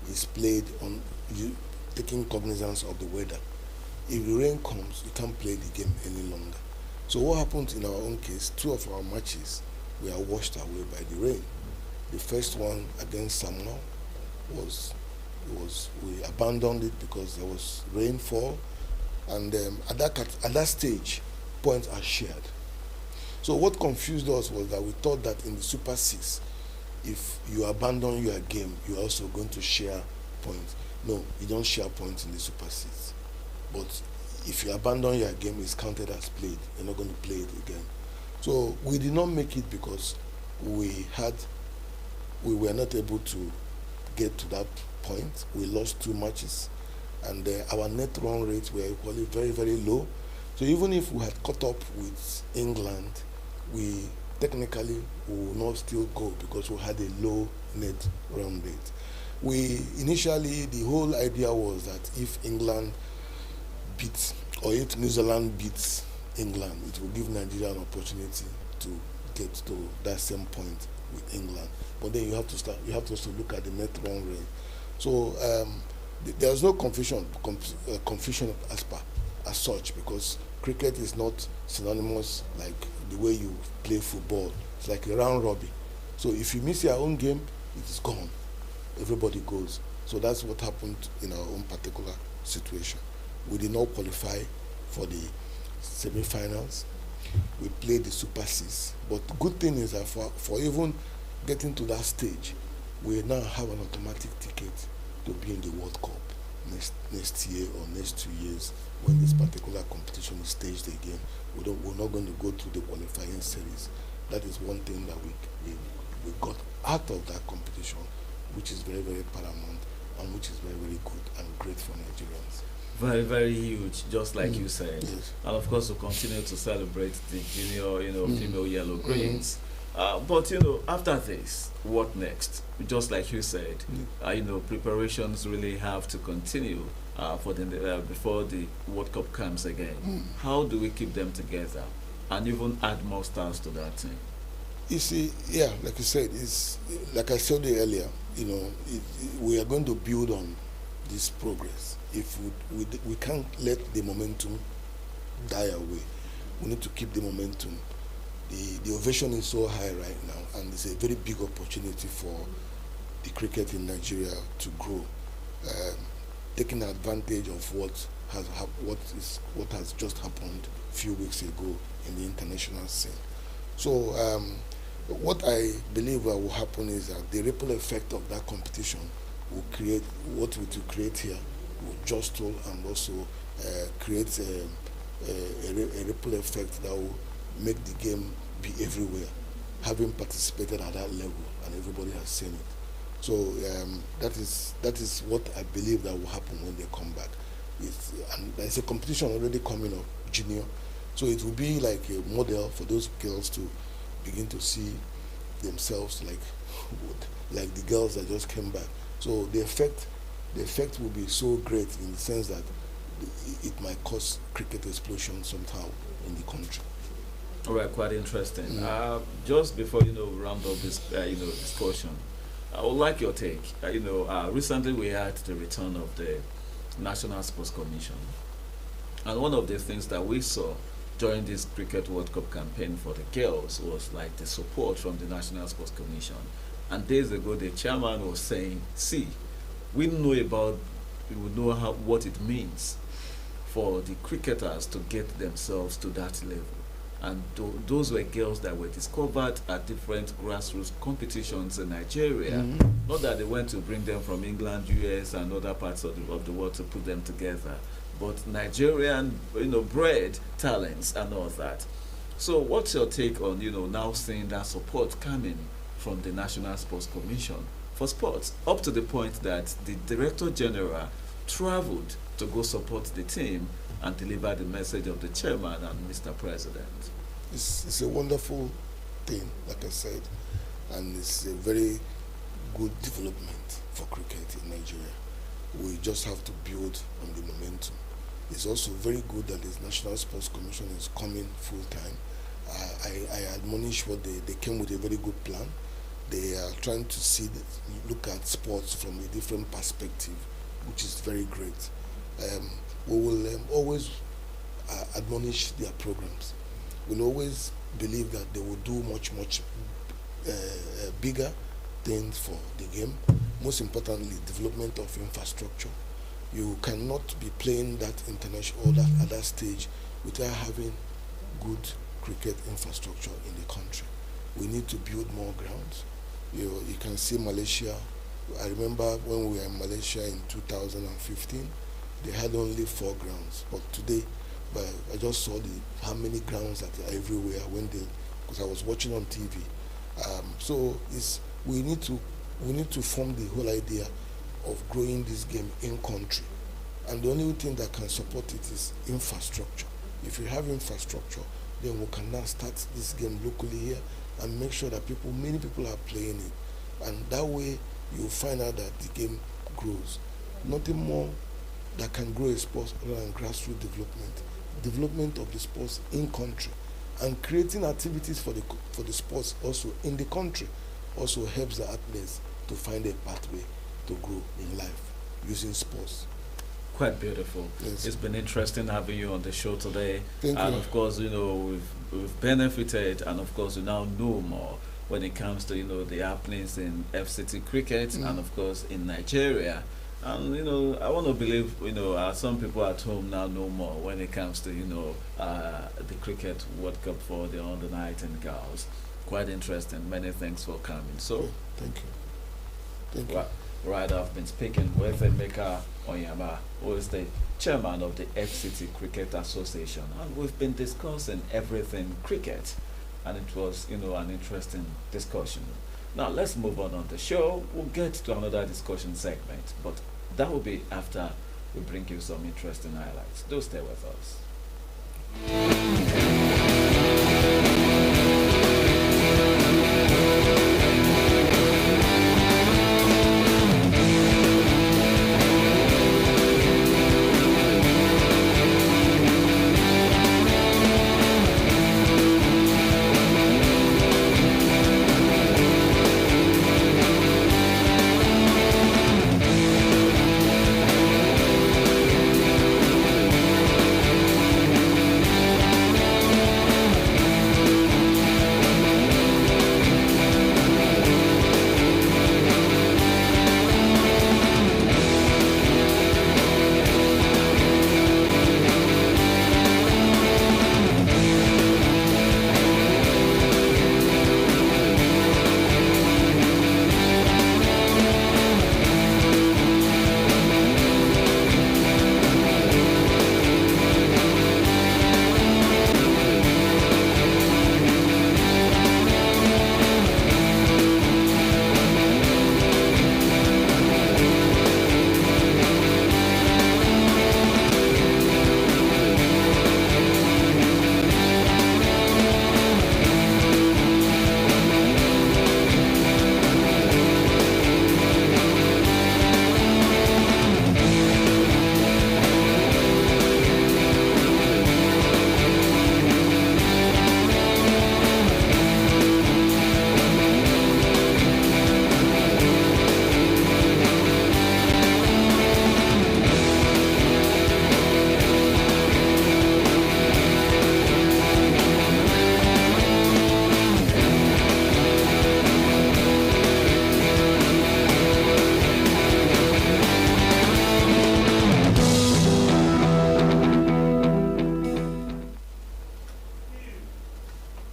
is played on you taking cognizance of the weather, if the rain comes, you can't play the game any longer. So what happened in our own case, 2 of our matches were washed away by the rain. The first one against Samoa we abandoned it because there was rainfall, and at that stage, points are shared. So what confused us was that we thought that in the Super 6, if you abandon your game, you're also going to share points. No, you don't share points in the Super 6. But if you abandon your game, it's counted as played. You're not going to play it again. So we did not make it because we were not able to get to that point. We lost 2 matches, and our net run rates were equally very, very low. So even if we had caught up with England, we technically will not still go because we had a low net run rate. Initially, the whole idea was that if England beats, or if New Zealand beats England, it will give Nigeria an opportunity to get to that same point with England. But then you have to also look at the net run rate. So there's no confusion as such, because cricket is not synonymous like the way you play football. It's like a round robin. So if you miss your own game, it is gone. Everybody goes. So that's what happened in our own particular situation. We did not qualify for the semi-finals. We played the Super Six. But the good thing is that for even getting to that stage, we now have an automatic ticket to be in the World Cup next year or next 2 years when this particular competition is staged again. We're not going to go through the qualifying series. That is one thing that we got out of that competition, which is very, very paramount and which is very, very good and great for Nigerians. Very, very huge, just like you said. Yes. And of course, we'll continue to celebrate the junior, female yellow greens. But after this, what next? Just like you said, preparations really have to continue for before the World Cup comes again. How do we keep them together and even add more stars to that team? You see, yeah, like you said, it's like I said earlier. We are going to build on this progress. If we can't let the momentum die away, we need to keep the momentum. The ovation is so high right now, and it's a very big opportunity for the cricket in Nigeria to grow, taking advantage of what has just happened a few weeks ago in the international scene. So what I believe will happen is that the ripple effect of that competition will create what we will create here, will jostle and also create a ripple effect that will make the game be everywhere, having participated at that level, and everybody has seen it. So that is what I believe that will happen when they come back. And there's a competition already coming up, junior, so it will be like a model for those girls to begin to see themselves like the girls that just came back. So the effect will be so great in the sense that it might cause cricket explosion somehow in the country. All right, quite interesting. Just before round up this discussion, I would like your take. Recently we had the return of the National Sports Commission, and one of the things that we saw during this Cricket World Cup campaign for the girls was like the support from the National Sports Commission. And days ago, the chairman was saying, "See, we know what it means for the cricketers to get themselves to that level." And those were girls that were discovered at different grassroots competitions in Nigeria. Not that they went to bring them from England, US, and other parts of the world to put them together, but Nigerian, bred talents and all that. So, what's your take on now seeing that support coming from the National Sports Commission for sports, up to the point that the Director General traveled to go support the team and deliver the message of the chairman and Mr. President? It's a wonderful thing, like I said, and it's a very good development for cricket in Nigeria. We just have to build on the momentum. It's also very good that the National Sports Commission is coming full time. I admonish what they came with a very good plan. They are trying to look at sports from a different perspective, which is very great. We will always admonish their programs. We'll always believe that they will do much bigger things for the game. Most importantly, development of infrastructure. You cannot be playing that international or that at that stage without having good cricket infrastructure in the country. We need to build more grounds. You can see Malaysia. I remember when we were in Malaysia in 2015, they had only 4 grounds. But today, I just saw how many grounds that are everywhere because I was watching on TV, So we need to form the whole idea of growing this game in country, and the only thing that can support it is infrastructure. If you have infrastructure, then we can now start this game locally here and make sure that many people are playing it, and that way you'll find out that the game grows. Nothing more that can grow a sport other than grassroots development of the sports in country, and creating activities for the sports also in the country also helps the athletes to find a pathway to grow in life using sports. Quite beautiful. Yes. It's been interesting having you on the show today. Thank and you. Of course, we've benefited, and of course we now know more when it comes to the happenings in FCT cricket and of course in Nigeria. And I want to believe some people at home now know more when it comes to the cricket World Cup for the under-19 girls. Quite interesting. Many thanks for coming. So thank you. Thank you. Right, I've been speaking with Emeka Onyama, who is the chairman of the FCT Cricket Association, and we've been discussing everything cricket, and it was an interesting discussion. Now let's move on the show. We'll get to another discussion segment, but that will be after we bring you some interesting highlights. Do stay with us.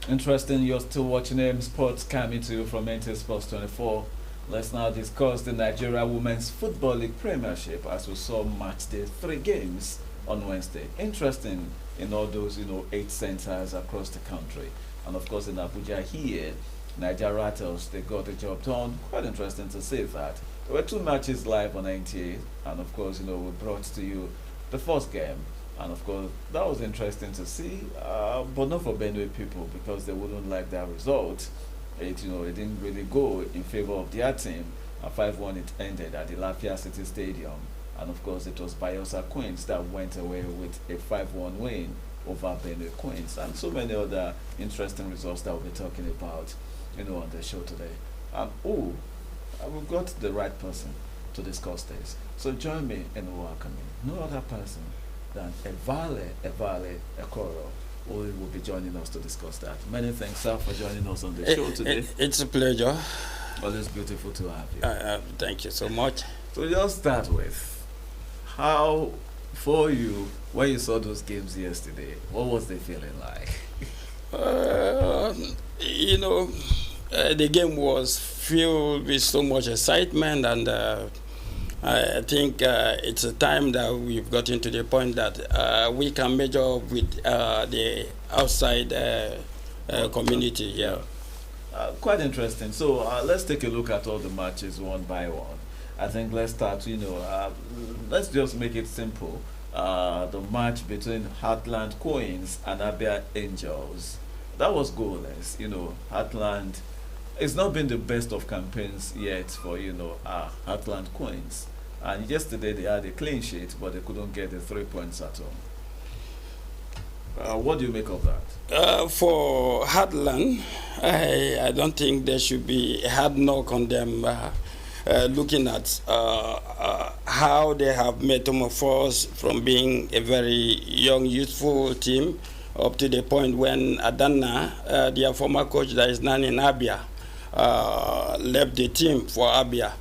Interesting, you're still watching AM Sports coming to you from NT Sports 24. Let's now discuss the Nigeria Women's Football League Premiership as we saw match day 3 games on Wednesday. Interesting in all those 8 centers across the country, and of course in Abuja here, Nigeria Rattles, they got the job done. Quite interesting to see that. There were 2 matches live on NTA, and of course we brought to you the first game. And of course, that was interesting to see, but not for Benue people because they wouldn't like that result. It didn't really go in favor of their team. 5-1 it ended at the Lafia City Stadium, and of course it was Bayelsa Queens that went away with a 5-1 win over Benue Queens, and so many other interesting results that we'll be talking about, on the show today. And we've got the right person to discuss this. So join me in welcoming no other person than Evale Ekoro, who will be joining us to discuss that. Many thanks, sir, for joining us on the show today. It's a pleasure. Always beautiful to have you. Thank you so much. So just start with, how, for you, when you saw those games yesterday, what was the feeling like? The game was filled with so much excitement, and I think it's a time that we've gotten to the point that we can measure up with the outside community here. Quite interesting. So let's take a look at all the matches one by one. I think let's start, let's just make it simple. The match between Heartland Queens and Abia Angels. That was goalless. Heartland, it's not been the best of campaigns yet for, Heartland Queens. And yesterday they had a clean sheet, but they couldn't get the 3 points at all. What do you make of that? For Heartland, I don't think there should be a hard knock on them. Looking at how they have metamorphosed from being a very young, youthful team up to the point when Adana, their former coach that is now in Abia, left the team for Abia.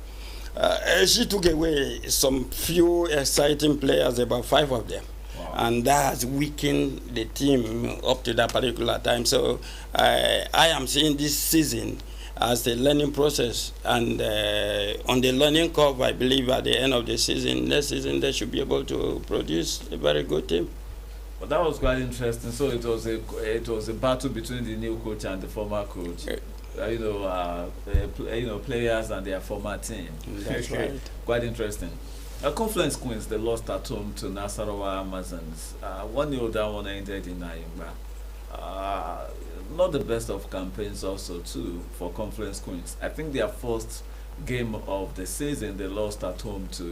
She took away some few exciting players, about 5 of them. Wow. And that has weakened the team up to that particular time. So I am seeing this season as a learning process, and on the learning curve, I believe at the end of the season, next season, they should be able to produce a very good team. Well, that was quite interesting. So it was a battle between the new coach and the former coach. Players and their former team. That's right. Quite interesting. Confluence Queens, they lost at home to Nasarawa Amazons. 1-0 that one ended in Ayimba. Not the best of campaigns also too for Confluence Queens. I think their first game of the season they lost at home to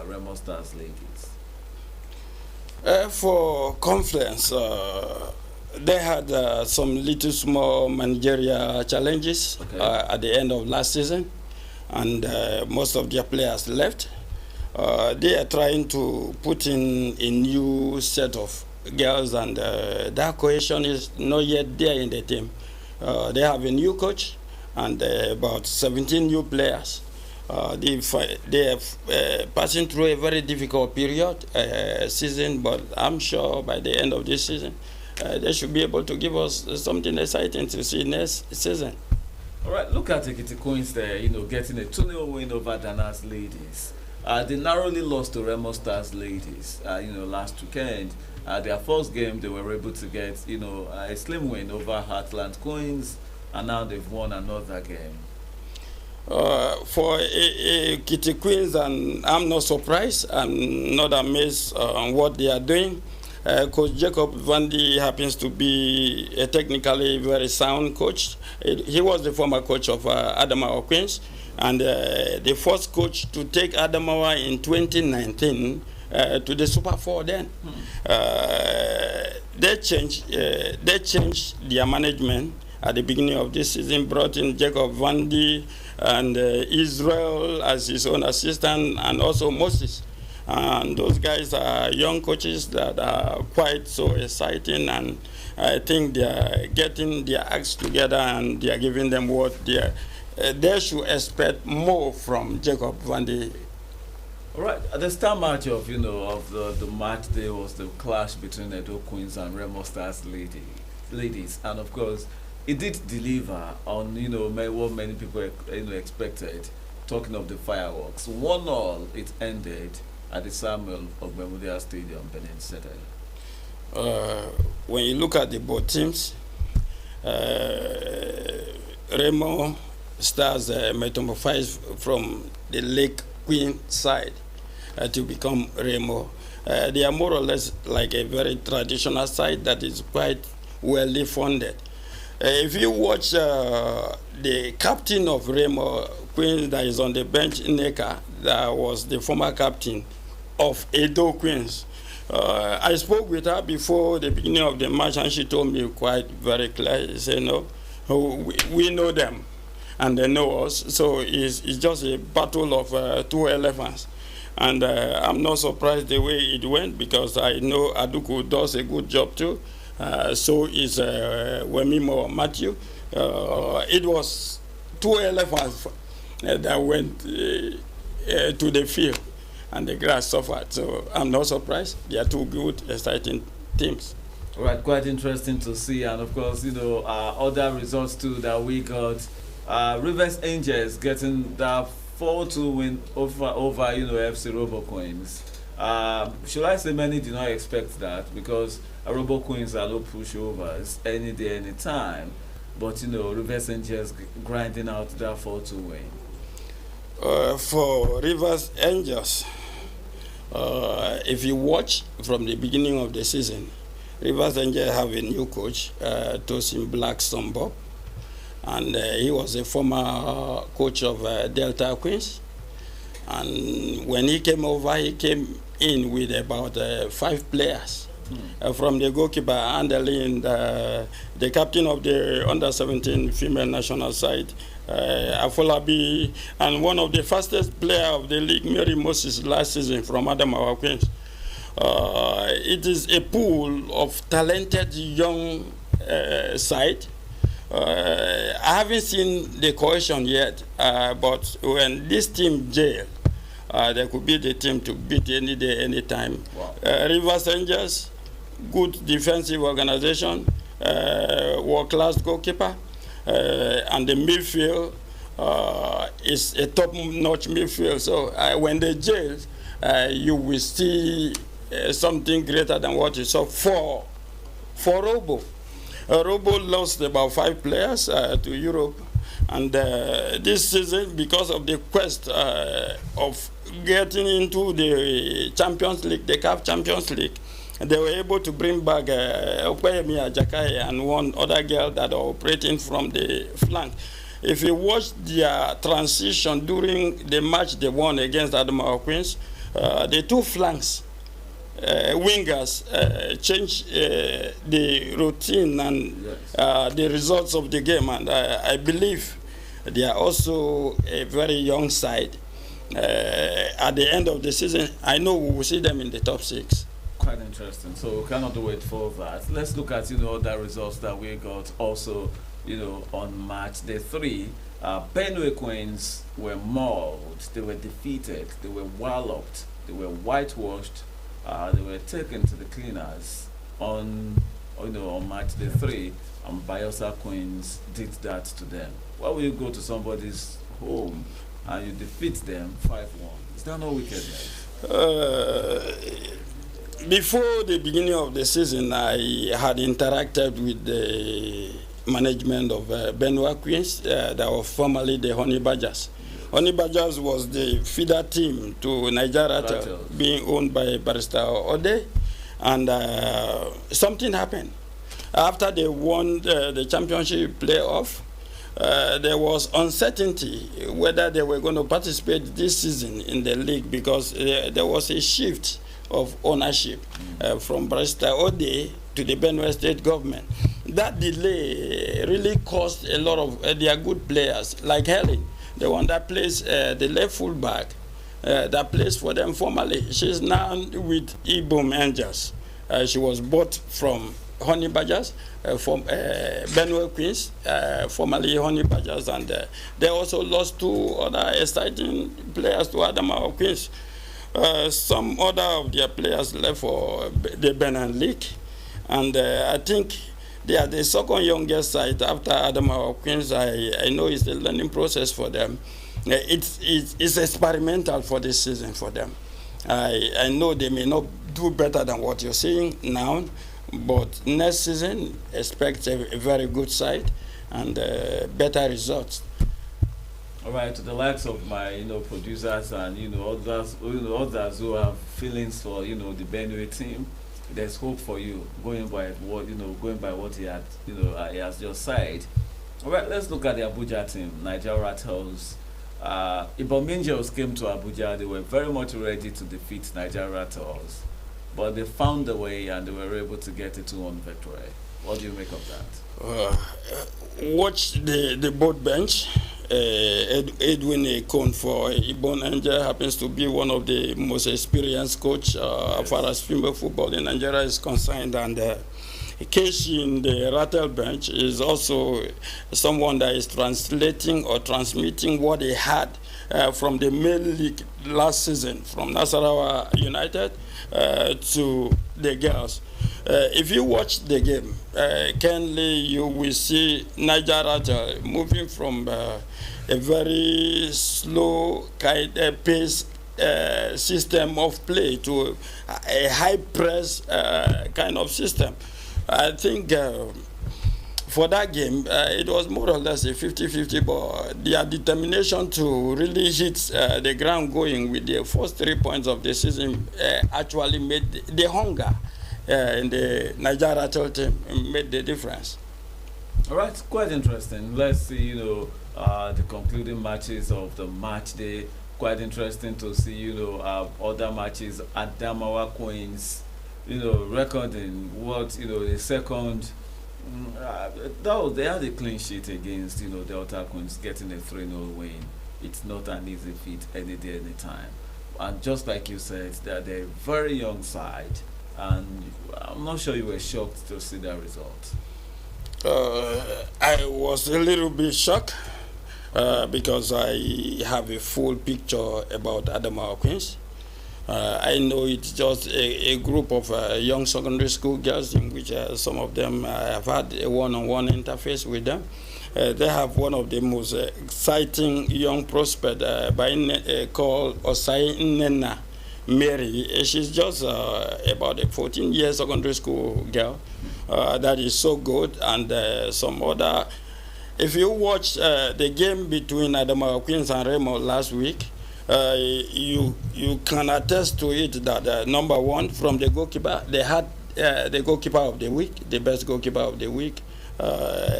Remo Stars Ladies. For Confluence, they had some little small managerial challenges at the end of last season, and most of their players left. They are trying to put in a new set of girls, and that cohesion is not yet there in the team. They have a new coach and about 17 new players. They are passing through a very difficult period season, but I'm sure by the end of this season, they should be able to give us something exciting to see next season. All right, look at Ekiti Queens there, getting a 2-0 win over Danas Ladies. They narrowly lost to Remo Stars Ladies, last weekend. Their first game, they were able to get, a slim win over Heartland Queens, and now they've won another game. For Kitty Queens, and I'm not surprised. I'm not amazed on what they are doing. Coach Jacob Vandy happens to be a technically very sound coach. He was the former coach of Adamawa Queens, and the first coach to take Adamawa in 2019 to the Super 4 then. They changed their management at the beginning of this season, brought in Jacob Vandy and Israel as his own assistant, and also Moses. And those guys are young coaches that are quite so exciting, and I think they are getting their acts together and they are giving them what they should expect more from Jacob Vandy. All right, the star match of the match day was the clash between Edo Queens and Remo Stars ladies, and of course it did deliver on what many people expected. Talking of the fireworks, 1-1 it ended at the Samuel Ogbemudia Stadium, Benin City. When you look at the both teams, Remo Stars metamorphosed from the Lake Queen side to become Remo. They are more or less like a very traditional side that is quite well funded. If you watch the captain of Remo Queens that is on the bench, Neka, that was the former captain of Edo Queens. I spoke with her before the beginning of the match, and she told me quite very clear. She said, no, we know them and they know us, so it's just a battle of 2 elephants. And I'm not surprised the way it went, because I know Aduku does a good job too. So is Wemimo Matthew. It was 2 elephants that went to the field, and the grass suffered. So I'm not surprised. They are 2 good, exciting teams. All right, quite interesting to see. And of course, other results too that we got. Rivers Angels getting that 4-2 win over FC Robo Queens. Should I say many did not expect that, because Robo Queens are no pushovers any day, any time. but Rivers Angels grinding out that 4-2 win. For Rivers Angels, if you watch from the beginning of the season, Rivers Angels have a new coach, Tosin Black Sombo, and he was a former coach of Delta Queens. And when he came over, he came in with about 5 players. From the goalkeeper, handling the captain of the under-17 female national side, Afolabi, and one of the fastest player of the league, Mary Moses, last season from Adamawa Queens. It is a pool of talented young side. I haven't seen the cohesion yet, but when this team gel, there could be the team to beat any day, any time. Wow. Rivers Angels, good defensive organization, world-class goalkeeper, and the midfield is a top-notch midfield. So when they gel, you will see something greater than what you saw for Robo. Robo lost about 5 players to Europe, and this season, because of the quest of getting into the Champions League, the CAF Champions League, they were able to bring back Okweyemi Ajakai and one other girl that are operating from the flank. If you watch their transition during the match they won against Adamawa Queens, the 2 flanks wingers change the routine and the results of the game, and I believe they are also a very young side. At the end of the season, I know we will see them in the top 6. Quite interesting. So we cannot wait for that. Let's look at other results that we got also on match day 3. Benue Queens were mauled, they were defeated, they were walloped, they were whitewashed. They were taken to the cleaners on match day 3, and Bayelsa Queens did that to them. Why will you go to somebody's home and you defeat them 5-1? Is that no wickedness? Before the beginning of the season, I had interacted with the management of Benue Queens, that was formerly the Honey Badgers. Honey Badgers was the feeder team to Nigeria, being owned by Barrister Ode, and something happened. After they won the championship playoff, there was uncertainty whether they were going to participate this season in the league, because there was a shift of ownership from Barrister Ode to the Benue State government. That delay really cost a lot of their good players, like Helen, the one that plays the left fullback, that plays for them formerly. She's now with Ibom Angels. She was bought from Honey Badgers, from Benue Queens, formerly Honey Badgers, and they also lost 2 other exciting players to Adamawa Queens. Some other of their players left for the Benin League, and I think they are the second youngest side after Adamawa Queens. I know it's a learning process for them. It's experimental for this season for them. I know they may not do better than what you're seeing now, but next season expect a very good side and better results. All right, to the likes of my producers and others who have feelings for the Benue team, there's hope for you going by what he had he has just said. All right, let's look at the Abuja team, Niger Rattles. Ibom Angels came to Abuja. They were very much ready to defeat Niger Rattles, but they found a way and they were able to get a 2-1 victory. What do you make of that? Watch the boat bench. Edwin Ekon for Ibom Angel happens to be one of the most experienced coach as far as female football in Nigeria is concerned, and Keshi in the Rattle bench is also someone that is translating or transmitting what they had from the male league last season, from Nasarawa United to the girls. If you watch the game, Kenley, you will see Niger Rattle moving from a very slow pace system of play to a high press kind of system. I think for that game, it was more or less a 50-50, but their determination to really hit the ground going with the first 3 points of the season actually made the hunger in the Nigeria team made the difference. All right, quite interesting. Let's see, the concluding matches of the match day. Quite interesting to see, other matches. Adamawa Queens, recording what, the second. They had a clean sheet against, Delta Queens, getting a 3-0 win. It's not an easy feat any day, any time. And just like you said, they're a very young side, and I'm not sure you were shocked to see that result. I was a little bit shocked because I have a full picture about Adamawa Queens. I know it's just a group of young secondary school girls in which some of them have had a one-on-one interface with them. They have one of the most exciting young prospects called Osai Nena Mary. She's just about a 14-year secondary school girl that is so good, and some other. If you watch the game between Adamawa Queens and Remo last week, you can attest to it that number one, from the goalkeeper, they had the goalkeeper of the week, the best goalkeeper of the week,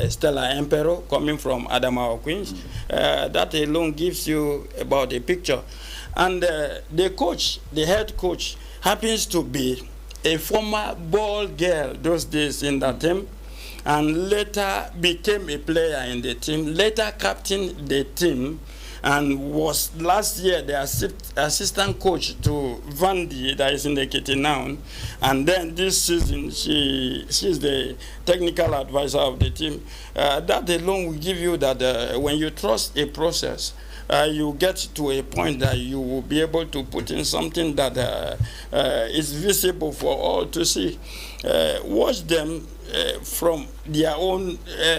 Stella Emperor, coming from Adamawa Queens. That alone gives you about a picture. And the coach, the head coach, happens to be a former ball girl those days in that team, and later became a player in the team, later captained the team, and was last year the assistant coach to Vandy, that is in the Kitty now. And then this season, she's the technical advisor of the team. That alone will give you that when you trust a process, you get to a point that you will be able to put in something that is visible for all to see. Watch them from their own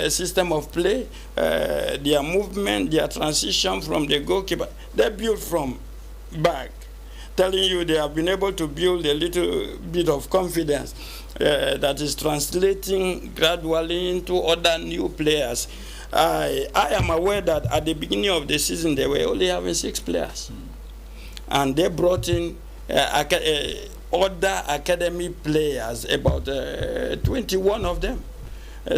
system of play, their movement, their transition from the goalkeeper. They build from back, telling you they have been able to build a little bit of confidence that is translating gradually into other new players. I am aware that at the beginning of the season they were only having 6 players, and they brought in other academy players, about 21 of them.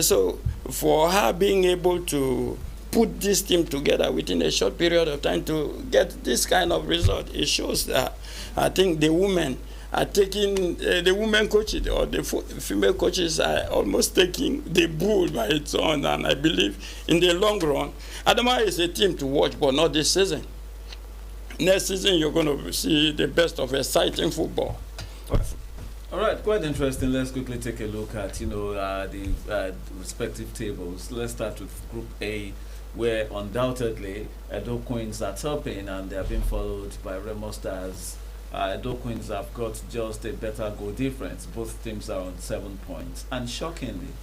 So for her being able to put this team together within a short period of time to get this kind of result, it shows that I think the women are taking, the women coaches or the female coaches are almost taking the bull by its own. And I believe in the long run, Adamawa is a team to watch, but not this season. Next season, you're going to see the best of exciting football. All right, quite interesting. Let's quickly take a look at the respective tables. Let's start with Group A, where undoubtedly Edo Queens are topping, and they are being followed by Remo Stars. Edo Queens have got just a better goal difference. Both teams are on 7 points, and shockingly,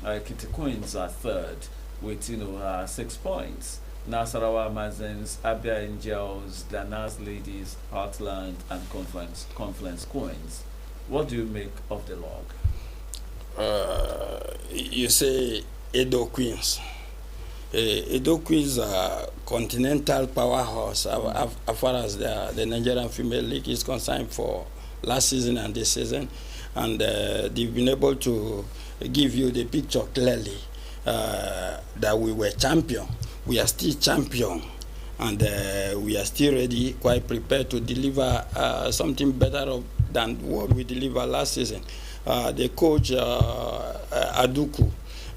Kitty Queens are third with 6 points. Nasarawa Amazons, Abia Angels, Danas Ladies, Heartland, and Confluence Queens. What do you make of the log? You say Edo Queens. Edo Queens are continental powerhouse as far as the Nigerian Female League is concerned for last season and this season, and they've been able to give you the picture clearly that we were champion. We are still champion, and we are still ready, quite prepared to deliver something better than what we delivered last season. The coach,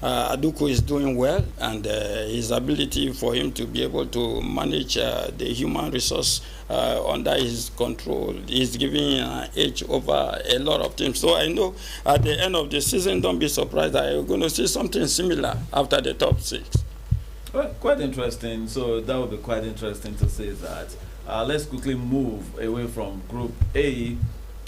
Aduku is doing well, and his ability for him to be able to manage the human resource under his control is giving an edge over a lot of teams. So I know at the end of the season, don't be surprised that you're going to see something similar after the top 6. Well, quite interesting. So that would be quite interesting to see that. Let's quickly move away from Group A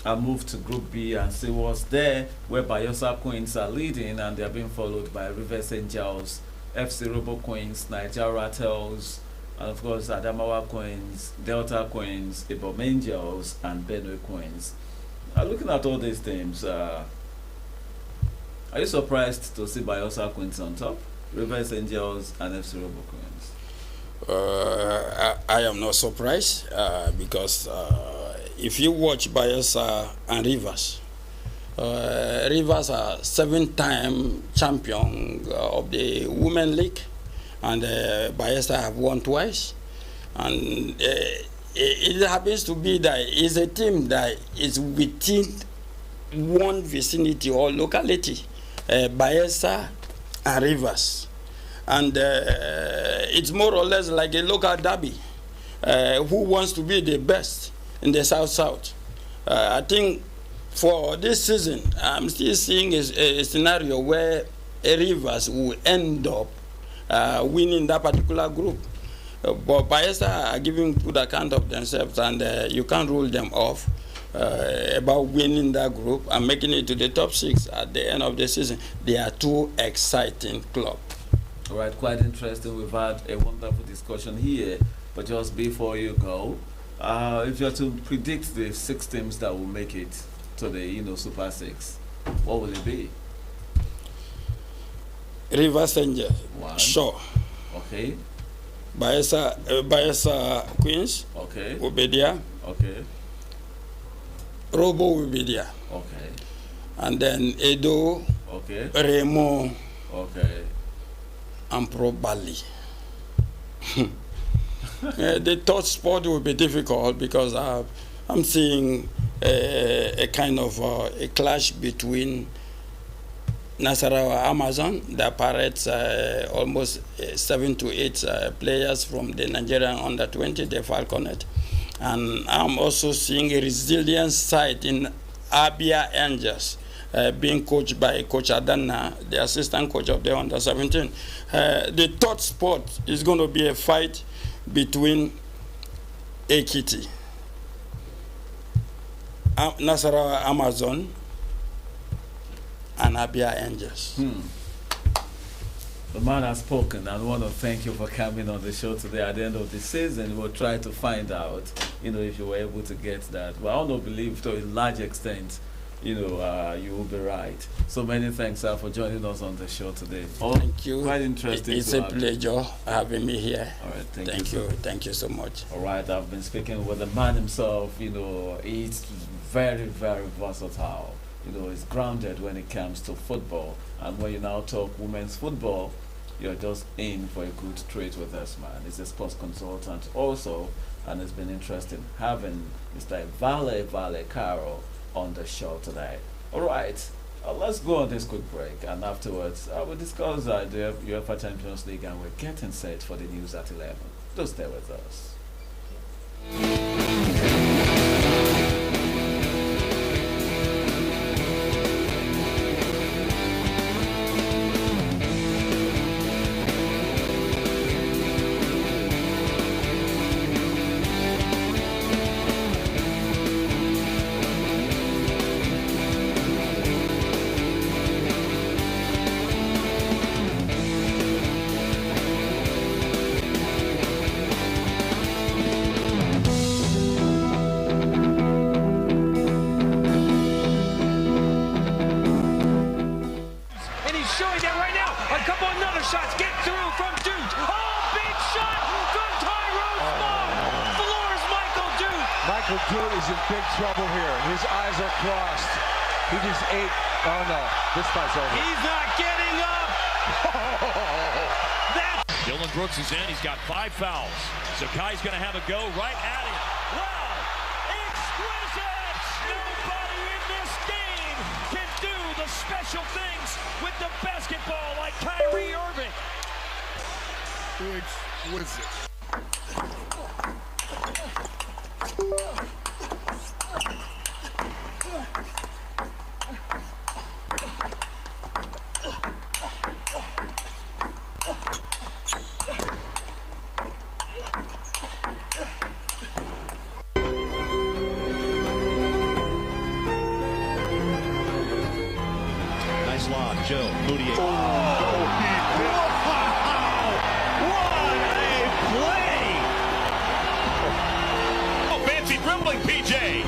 and move to Group B and see what's there, where Bayelsa Queens are leading, and they're being followed by Rivers Angels, FC Robo Queens, Niger Rattles, and of course Adamawa Queens, Delta Queens, Ibom Angels, and Benue Queens. Looking at all these teams, Are you surprised to see Bayelsa Queens on top? Rivers Angels and FC Robo Queens. I am not surprised because if you watch Bayelsa and Rivers, Rivers are 7-time champion of the Women League, and Bayelsa have won twice. And it happens to be that it's a team that is within one vicinity or locality, Bayelsa and Rivers. And it's more or less like a local derby. Who wants to be the best in the South-South? I think for this season, I'm still seeing a scenario where Rivers will end up winning that particular group. But Bayelsa are giving good account of themselves, and you can't rule them off about winning that group and making it to the top 6 at the end of the season. They are two exciting clubs. All right, quite interesting. We've had a wonderful discussion here. But just before you go, if you're to predict the 6 teams that will make it to the Super 6, what will it be? Rivers Angels, sure. Okay. Bayelsa Queens, okay, will be there. Okay. Robo will be there. Okay. And then Edo, okay, Remo, okay, and Pro Bali. The third spot will be difficult because I'm seeing a kind of a clash between Nasarawa Amazon that parades almost 7 to 8 players from the Nigerian under-20, the Falconet. And I'm also seeing a resilient side in Abia Angels, being coached by Coach Adana, the assistant coach of the under-17. The third spot is going to be a fight between Ekiti, Nasarawa Amazon, and Abia Angels. The man has spoken, and I want to thank you for coming on the show today. At the end of the season, we'll try to find out, if you were able to get that. But I want to believe to a large extent, you will be right. So many thanks, sir, for joining us on the show today. Thank you. Quite interesting. It's a pleasure having me here. All right, thank you. Thank you so much. All right, I've been speaking with the man himself. He's very, very versatile. He's grounded when it comes to football. And when you now talk women's football, you're just in for a good trade with us, man. He's a sports consultant also, and it's been interesting having Mr. Vale Caro on the show today. All right, let's go on this quick break, and afterwards we'll discuss the UEFA Champions League, and we're getting set for the news at 11. Do stay with us. Dude is in big trouble here. His eyes are crossed. He just ate. Oh no, this fight's over. He's not getting up. Dylan Brooks is in. He's got 5 fouls. Zakai's going to have a go right at him. Wow! Exquisite! Nobody in this game can do the special things with the basketball like Kyrie Irving. Exquisite. Nice lob, Joe. Moutier. Dribbling PJ.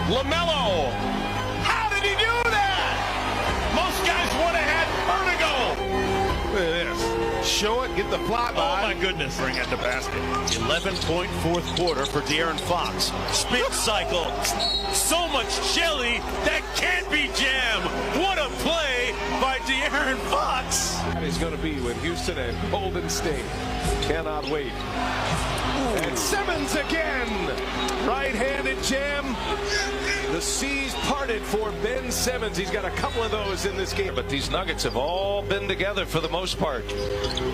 LaMelo. How did he do that? Look at this. Show it, get the flyby. Oh my goodness. Bring at the basket. 11-point fourth quarter for De'Aaron Fox. Spin cycle. So much jelly that can't be jam. What a play by De'Aaron Fox. That is going to be with Houston and Golden State. Cannot wait. And Simmons again. Right-handed jam. The seas parted for Ben Simmons. He's got a couple of those in this game. But these Nuggets have all been together for the most part.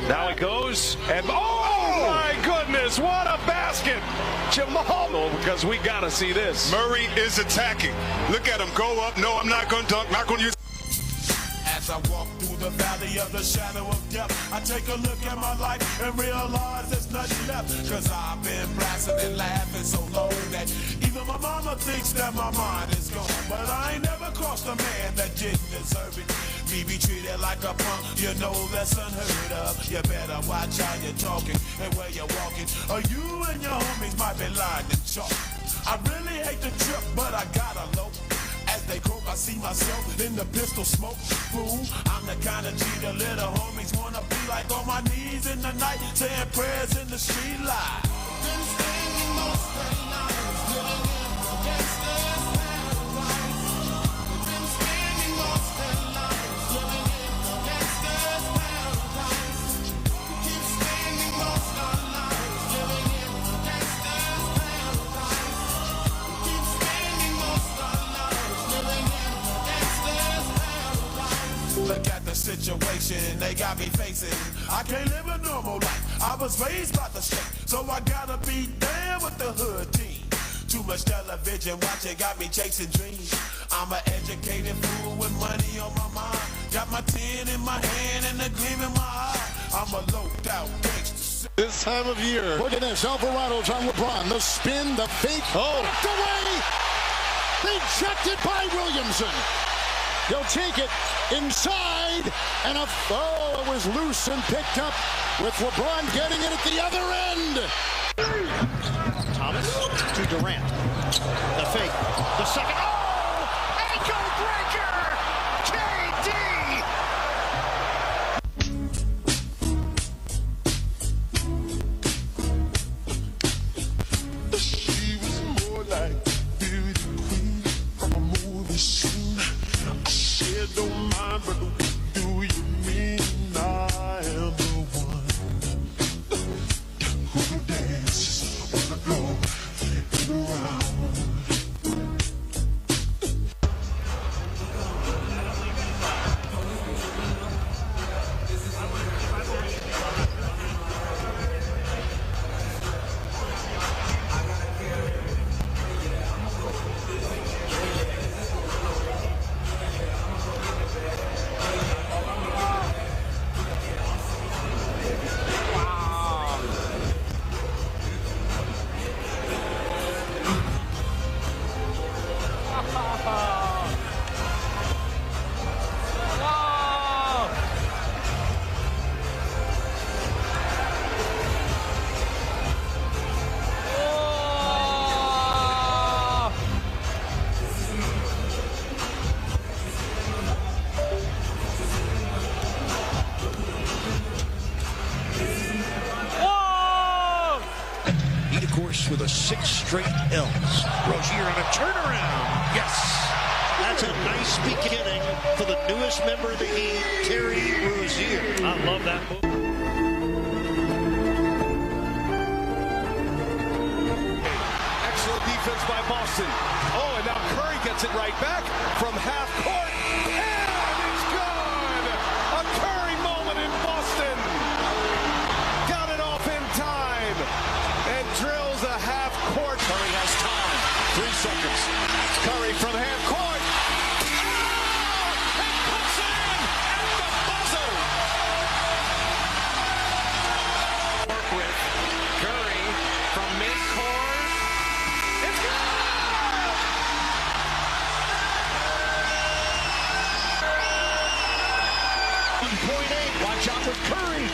Now it goes, and oh my goodness, what a basket. Jamal, because we got to see this. Murray is attacking. Look at him go up. No, I'm not going to dunk. Not going to use. As I walk through the valley of the shadow of death, I take a look at my life and realize there's nothing left. Cause I've been blasting and laughing so long that even my mama thinks that my mind is gone. But I ain't never crossed a man that didn't deserve it. Me be treated like a punk, you know that's unheard of. You better watch how you're talking and where you're walking, or you and your homies might be lying in chalk. I really hate the trip, but I gotta low. As they croak, I see myself in the pistol smoke. Fool, I'm the kind of G the little homies wanna be like, on my knees in the night, saying prayers in the street light. Been standing most of the night, living in the gangster's paradise. Been standing most of the night, living in the gangster's paradise. Keep standing most of the night, living in the gangster's paradise. Keep standing most of the night. Look at the situation they got me facing. I can't live a normal life. I was raised by the state, so I gotta be down with the hood team. Too much television watching got me chasing dreams. I'm an educated fool with money on my mind. Got my 10 in my hand and a gleam in my eye. I'm a loped out gangster. This time of year. Look at this. Alvarado's on LeBron. The spin, the fake. Oh. Away. Rejected by Williamson. He'll take it inside, and it was loose and picked up with LeBron getting it at the other end. Thomas to Durant. The fake. The second. Oh! Ankle breaker! KD! She was more like beauty queen from a movie scene. Don't mind, but what do you mean I am the one who dances on the floor and around? With a 6 straight L's. Rozier on a turnaround. Yes. That's a nice beginning for the newest member of the Heat, Terry Rozier. I love that move. Excellent defense by Boston. Oh, and now Curry gets it right back from half court. And it's gone. A Curry moment in Boston. Got it off in time. And drills a half court. Curry has time. 3 seconds. Curry from half court. And puts it in at the buzzer. Work with Curry from midcourt. It's good! 1.8. Watch out with Curry.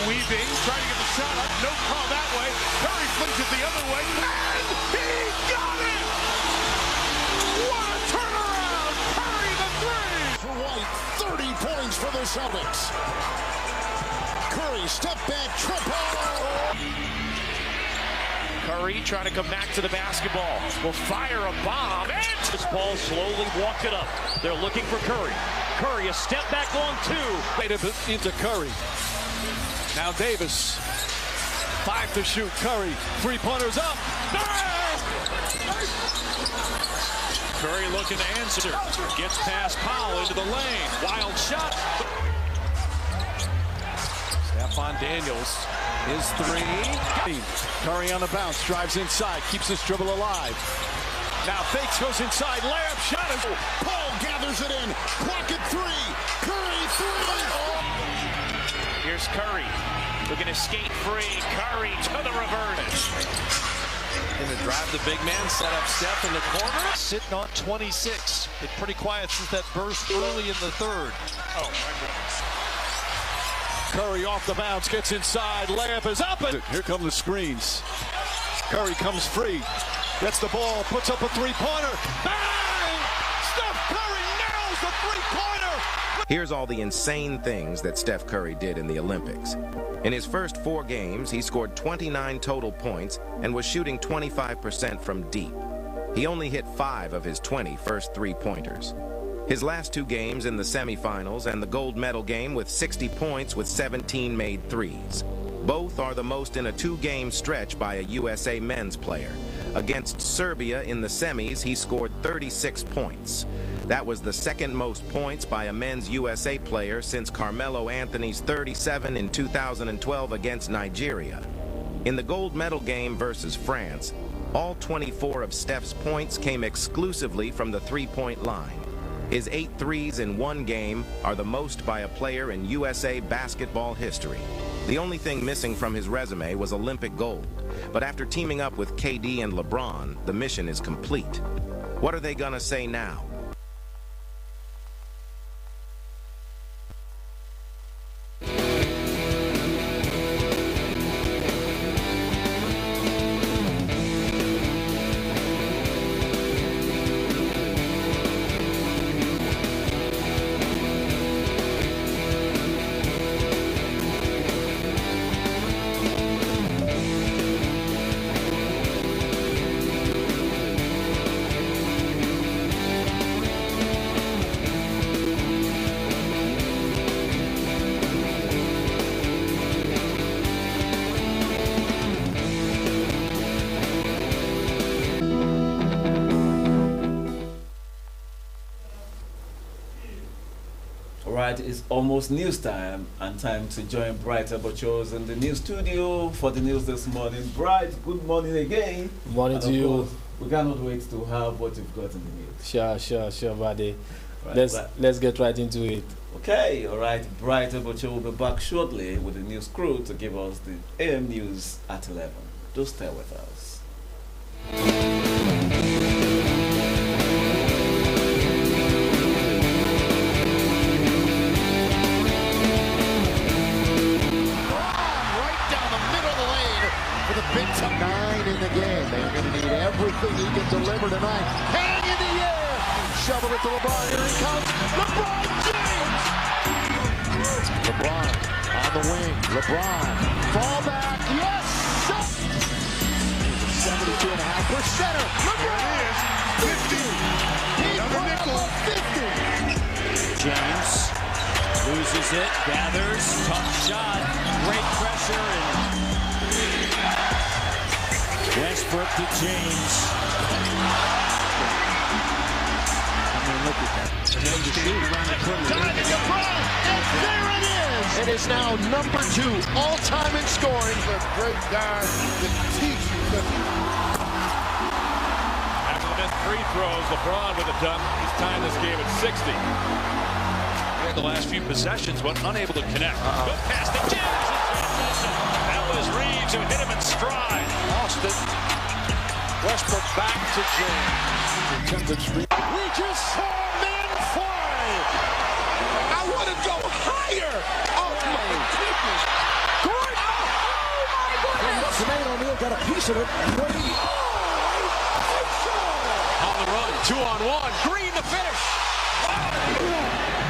Weaving, trying to get the shot up. No call that way. Curry flips it the other way. And he got it! What a turnaround! White, 30 points for the Celtics. Curry, step back, triple. Curry trying to come back to the basketball. Will fire a bomb. And this ball slowly walked it up. They're looking for Curry. Curry, a step back on two. Made it into Curry. Now Davis. 5 to shoot. Curry. 3-pointers up. Curry looking to answer. Gets past Powell into the lane. Wild shot. Stephon Daniels. His 3. Curry on the bounce. Drives inside. Keeps his dribble alive. Now fakes, goes inside. Layup shot. Paul gathers it in. Clock at 3. Curry 3. Here's Curry. Looking to skate free. Curry to the reverse. Going to drive the big man. Set up Steph in the corner. Sitting on 26. Been pretty quiet since that burst early in the third. Oh, my goodness. Curry off the bounce. Gets inside. Layup is up. And here come the screens. Curry comes free. Gets the ball. Puts up a 3-pointer. Bang! Steph Curry nails the 3-pointer. Here's all the insane things that Steph Curry did in the Olympics. In his first 4 games, he scored 29 total points and was shooting 25% from deep. He only hit 5 of his 20 first 3-pointers. His last 2 games in the semifinals and the gold medal game with 60 points with 17 made threes. Both are the most in a 2-game stretch by a USA men's player. Against Serbia in the semis, he scored 36 points. That was the second most points by a men's USA player since Carmelo Anthony's 37 in 2012 against Nigeria. In the gold medal game versus France, all 24 of Steph's points came exclusively from the 3-point line. His 8 threes in 1 game are the most by a player in USA basketball history. The only thing missing from his resume was Olympic gold. But after teaming up with KD and LeBron, the mission is complete. What are they gonna say now? Right, it's almost news time and time to join Bright Abachos in the news studio for the news this morning. Bright, good morning again. Good morning to you. We cannot wait to have what you've got in the news. Sure, buddy. Right, let's get right into it. Okay, all right. Bright Abacho will be back shortly with the news crew to give us the AM news at 11. Do stay with us. Big time 9 in the game. They're going to need everything he can deliver tonight. Hang in the air. Shovel it to LeBron. Here he comes. LeBron James. LeBron on the wing. LeBron. Fall back. Yes. 72.5%. LeBron. 50. He put up 50. James loses it. Gathers. Tough shot. Great pressure. And Westbrook to James. I mean, look at that. Time to LeBron, and there it is. It is now number 2 all-time in scoring. He's a great guy that teaches us. After the missed free throws, LeBron with a dunk. He's tying this game at 60. He had the last few possessions, but unable to connect. Good pass to James. That was Reeves who hit him in stride. Austin. Westbrook back to James. We just saw men fly. I want to go higher. Oh, my goodness. Gordon. Oh, my goodness. Jermaine O'Neal got a piece of it. On the run, 2-on-1. Green to finish.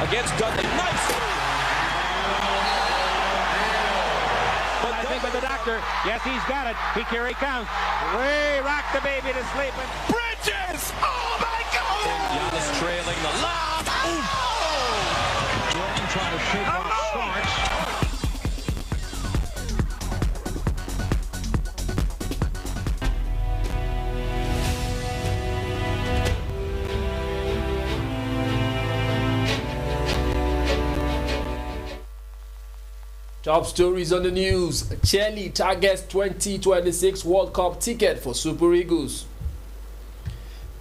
against Dudley. Nice! But I think with the doctor, yes, he's got it. Here he comes. Way rock the baby to sleep. Bridges! Oh my God! Giannis trailing the lob. Oh! Jordan trying to shake off Starks. Top stories on the news. Chelsea targets 2026 World Cup ticket for Super Eagles.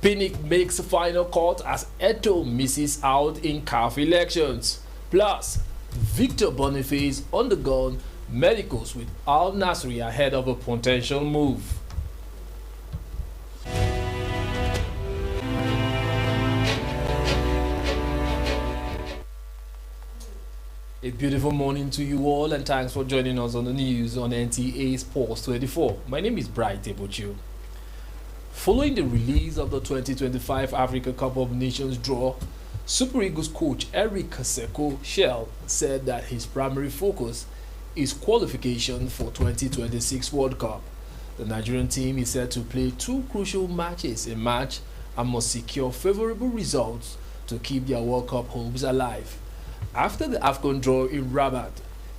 Pinnick makes final cut as Eto'o misses out in CAF elections. Plus, Victor Boniface undergone medicals with Al Nassr ahead of a potential move. A beautiful morning to you all, and thanks for joining us on the news on NTA Sports 24. My name is Bright Ebochu. Following the release of the 2025 Africa Cup of Nations draw, Super Eagles coach Eric Kaseko Shell said that his primary focus is qualification for 2026 World Cup. The Nigerian team is set to play two crucial matches in March and must secure favorable results to keep their World Cup hopes alive. After the AFCON draw in Rabat,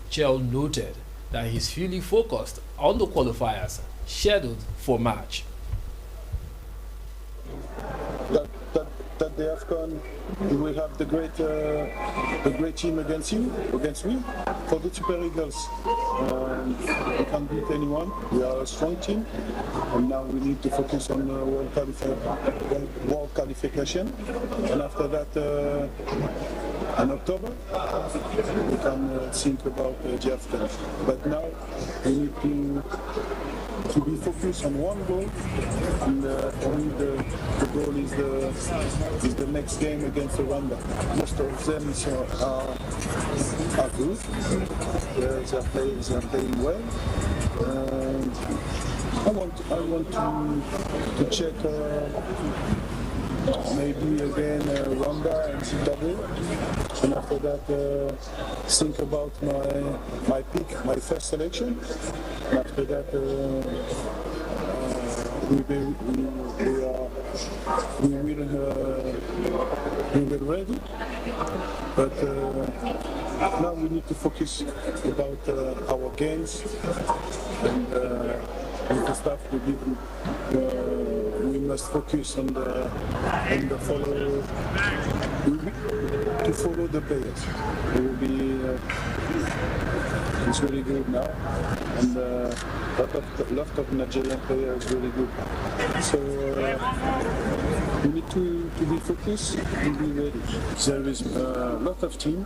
Chell noted that he's fully focused on the qualifiers scheduled for March. That the AFCON, we will have the great team against me. For the Super Eagles, we can't beat anyone. We are a strong team, and now we need to focus on world qualification. And after that, in October, we can think about the AFCON. But now we need to be focused on one goal, and for me the goal is the next game against Rwanda. Most of them are good. They're playing well. I want to check maybe again Rwanda and Zimbabwe, and after that think about my pick, my first selection. And after that we will ready, but now we need to focus about our games, and the staff we must focus on the follow the players. It will be it's really good now, and lot of Nigerian players really good. So we need to be focused and be ready. There is a lot of team,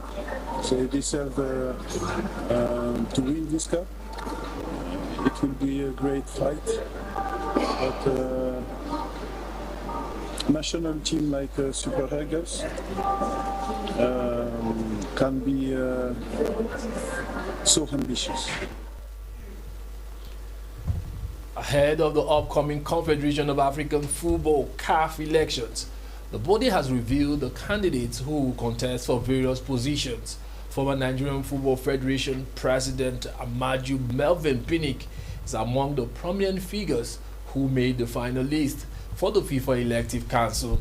so they deserve to win this cup. It will be a great fight, but national team like Super Eagles can be so ambitious. Ahead of the upcoming Confederation of African Football CAF elections, the body has revealed the candidates who will contest for various positions. Former Nigerian Football Federation President Amaju Melvin Pinnick is among the prominent figures who made the final list for the FIFA Elective Council.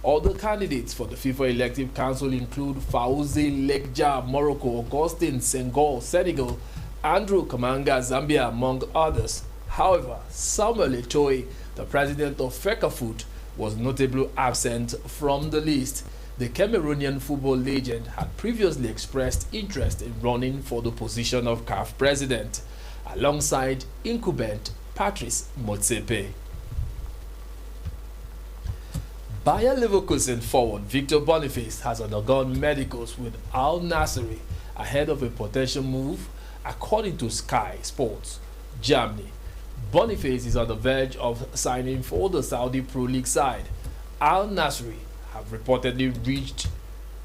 Other candidates for the FIFA Elective Council include Fauzi Lekja, Morocco, Augustin Senghor, Senegal, Andrew Kamanga, Zambia, among others. However, Samuel Eto'o, the president of FECAFOOT, was notably absent from the list. The Cameroonian football legend had previously expressed interest in running for the position of CAF president, alongside incumbent Patrice Motsepe. Bayer Leverkusen forward Victor Boniface has undergone medicals with Al Nassr ahead of a potential move, according to Sky Sports Germany. Boniface is on the verge of signing for the Saudi Pro League side. Al Nassr have reportedly reached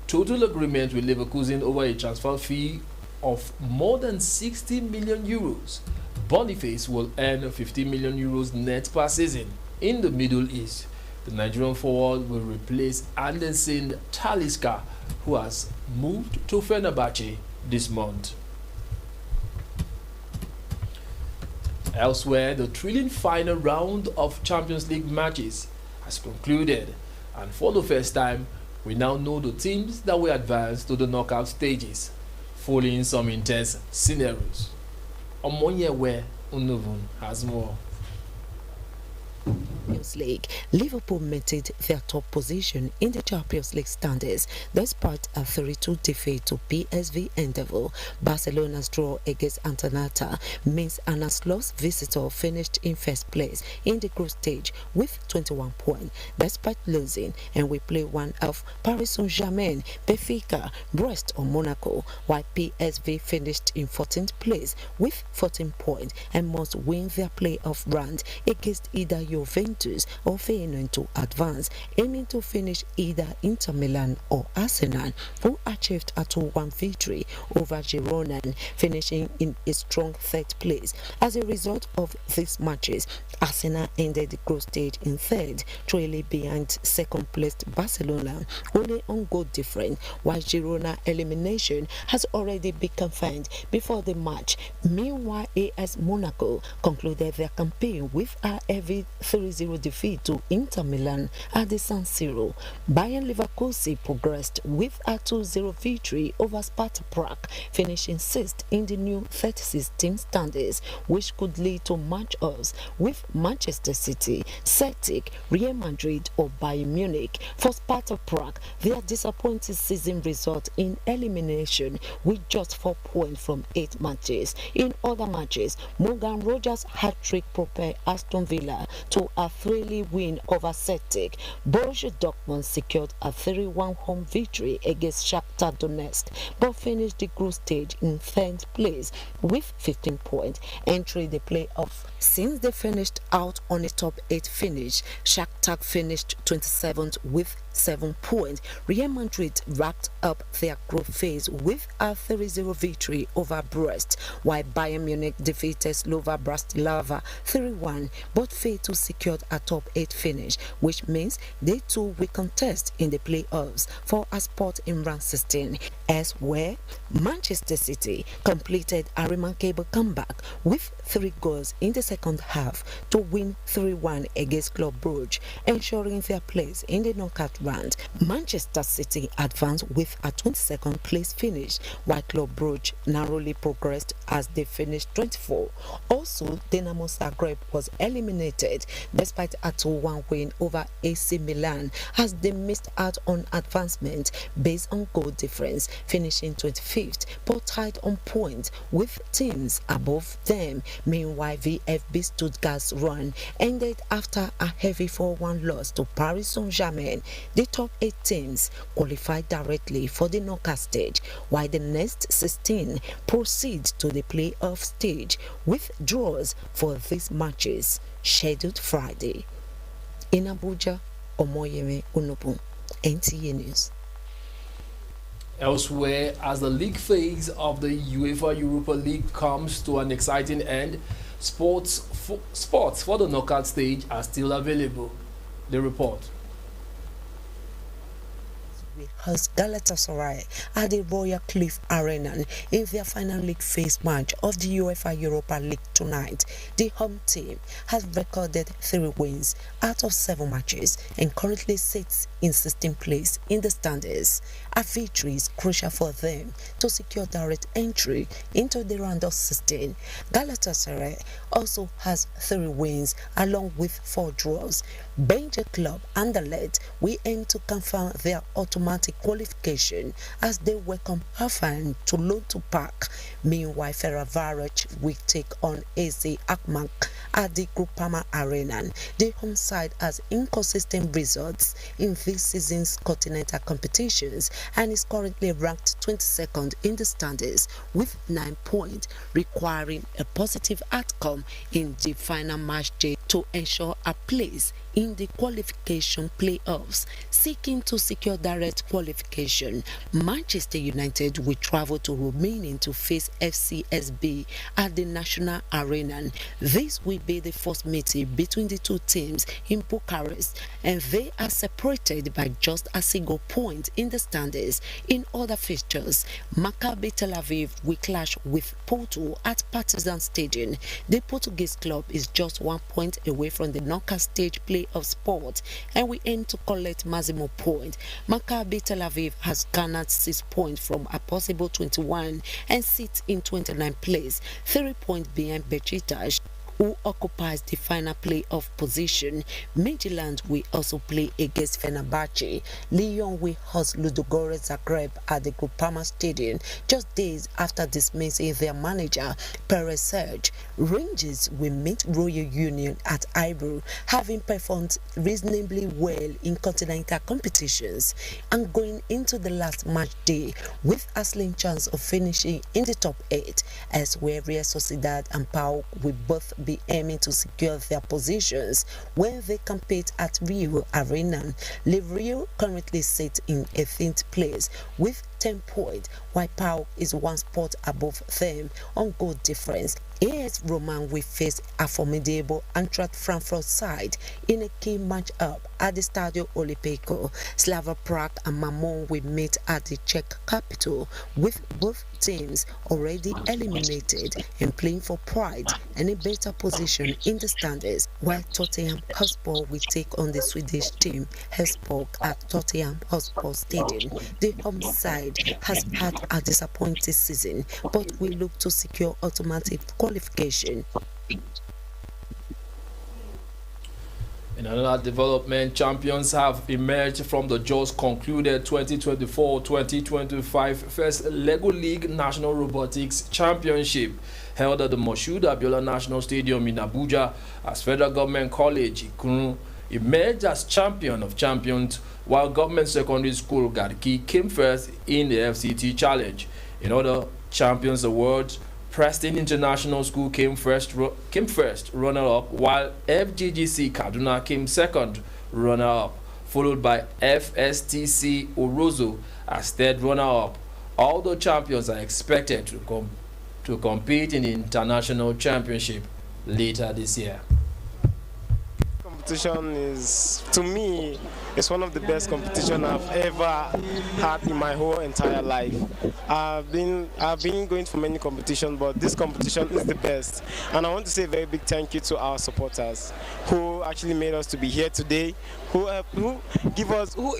total agreement with Leverkusen over a transfer fee of more than 60 million euros. Boniface will earn 50 million euros net per season in the Middle East. The Nigerian forward will replace Anderson Talisca, who has moved to Fenerbahce this month. Elsewhere, the thrilling final round of Champions League matches has concluded, and for the first time, we now know the teams that will advance to the knockout stages, following some intense scenarios. Omonyewe Unuvun has more. Champions League, Liverpool maintained their top position in the Champions League standings despite a 3-2 defeat to PSV Eindhoven. Barcelona's draw against Atalanta means an lost visitor finished in first place in the group stage with 21 points despite losing, and we play one of Paris Saint-Germain, Benfica, Brest or Monaco, while PSV finished in 14th place with 14 points and must win their playoff round against either Juventus or Feyenoord to advance, aiming to finish either Inter Milan or Arsenal, who achieved a 2-1 victory over Girona, finishing in a strong third place. As a result of these matches, Arsenal ended the group stage in third, trailing behind second-placed Barcelona, only on goal difference, while Girona elimination has already been confirmed before the match. Meanwhile, AS Monaco concluded their campaign with a heavy 3-0 defeat to Inter Milan at the San Siro. Bayern Leverkusen progressed with a 2-0 victory over Sparta Prague, finishing 6th in the new 36-team standings, which could lead to match-ups with Manchester City, Celtic, Real Madrid or Bayern Munich. For Sparta Prague, their disappointing season result in elimination with just 4 points from 8 matches. In other matches, Morgan Rogers' hat-trick propelled Aston Villa to a thrilling win over Celtic. Borussia Dortmund secured a 3-1 home victory against Shakhtar Donetsk, but finished the group stage in 3rd place with 15 points, entering the playoff. Since they finished out on a top 8 finish, Shakhtar finished 27th with 7 points. Real Madrid wrapped up their group phase with a 3-0 victory over Brest, while Bayern Munich defeated Slova Bratislava 3-1, but failed to secure a top 8 finish, which means they too will contest in the playoffs for a spot in round 16. Elsewhere, Manchester City completed a remarkable comeback with 3 goals in the second half to win 3-1 against Club Brugge, ensuring their place in the knockout round. Manchester City advanced with a 22nd place finish, while Club Brugge narrowly progressed as they finished 24th. Also, Dinamo Zagreb was eliminated despite a 2-1 win over AC Milan, as they missed out on advancement based on goal difference, finishing 25th but tied on points with teams above them. Meanwhile, VfB Stuttgart's run ended after a heavy 4-1 loss to Paris Saint-Germain. The top 8 teams qualified directly for the knockout stage, while the next 16 proceed to the playoff stage with draws for these matches scheduled Friday. In Abuja, Omoyemi Unupun, NTA News. Elsewhere, as the league phase of the UEFA Europa League comes to an exciting end, spots for the knockout stage are still available. The report. Host Galatasaray at the Royal Cliff Arena in their final league phase match of the UEFA Europa League tonight. The home team has recorded 3 wins out of 7 matches and currently sits in 16th place in the standings. A victory is crucial for them to secure direct entry into the round of 16. Galatasaray also has 3 wins along with 4 draws. Benja Club Anderlecht will aim to confirm their automatic qualification as they welcome Hafan to Lotto Park. Meanwhile, Ferencváros will take on AZ Alkmaar at the Groupama Arena. The home side has inconsistent results in this season's continental competitions and is currently ranked 22nd in the standings with 9 points, requiring a positive outcome in the final match day to ensure a place in in the qualification playoffs. Seeking to secure direct qualification, Manchester United will travel to Romania to face FCSB at the National Arena. This will be the first meeting between the two teams in Bucharest, and they are separated by just a single point in the standings. In other fixtures, Maccabi Tel Aviv will clash with Porto at Partizan Stadium. The Portuguese club is just 1 point away from the knockout stage playoff spot and we aim to collect maximum point. Maccabi Tel Aviv has garnered 6 points from a possible 21 and sits in 29th place, 3 points behind Besiktas, who occupies the final playoff position. Midtjylland will also play against Fenerbahce. Lyon will host Ludogorets Zagreb at the Groupama Stadium just days after dismissing their manager, Perez Serge. Rangers will meet Royal Union at Ibrox, having performed reasonably well in continental competitions and going into the last match day with a slim chance of finishing in the top 8, as where Real Sociedad and PAOK will both be aiming to secure their positions when they compete at Rio Arena. Rio currently sits in 18th place with 10 points, while PAOK is 1 spot above them on goal difference. AS Roma will face a formidable Eintracht Frankfurt side in a key match-up at the Stadio Olimpico. Slava Prague and Mamon will meet at the Czech capital, with both teams already eliminated and playing for pride and a better position in the standings, while Tottenham Hotspur will take on the Swedish team Helsingborg at Tottenham Hotspur Stadium. The home side has had a disappointing season, but will look to secure automatic qualification. In another development, champions have emerged from the just concluded 2024-2025 first Lego League National Robotics Championship held at the Moshood Abiola National Stadium in Abuja, as Federal Government College Ikunu emerged as champion of champions, while Government Secondary School Garki came first in the FCT Challenge. In other Champions Awards, Preston International School came first runner-up, while FGGC Kaduna came second runner-up, followed by FSTC Orozo as third runner-up. All the champions are expected to compete in the International Championship later this year. Competition is, to me, it's one of the best competition I've ever had in my whole entire life. I've been going for many competitions, but this competition is the best. And I want to say a very big thank you to our supporters who actually made us to be here today, who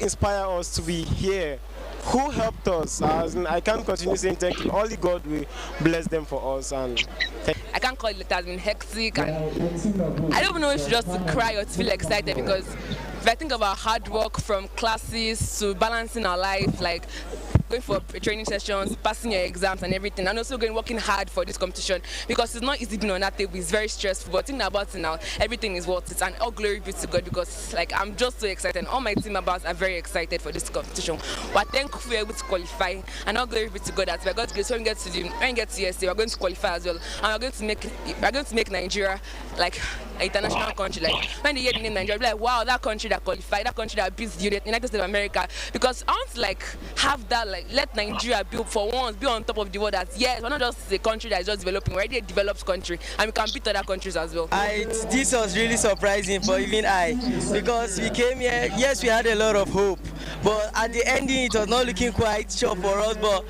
inspire us to be here, who helped us. I can't continue saying thank you. Only God will bless them for us. And I can't call it, it has been hectic, and I don't know if it's just to cry or to feel excited, because if I think about hard work from classes to balancing our life, like going for training sessions, passing your exams and everything, and also working hard for this competition, because it's not easy being on that table. It's very stressful, but thinking about it now, everything is worth it, and all glory be to God, because like I'm just so excited, and all my team members are very excited for this competition. We're thankful we're able to qualify, and all glory be to God that we're going to get, when we get to USA, we're going to qualify as well, and we're going to make Nigeria like an international country. Like when they hear the name Nigeria, they're like, wow, that country that qualified, that country that beats the United States of America, because I want to like have that, like let Nigeria be for once be on top of the world. That yes, we're not just a country that is just developing, we're already a developed country, and we can beat other countries as well. This was really surprising for even I, because we came here, yes, we had a lot of hope, but at the ending it was not looking quite sure for us, but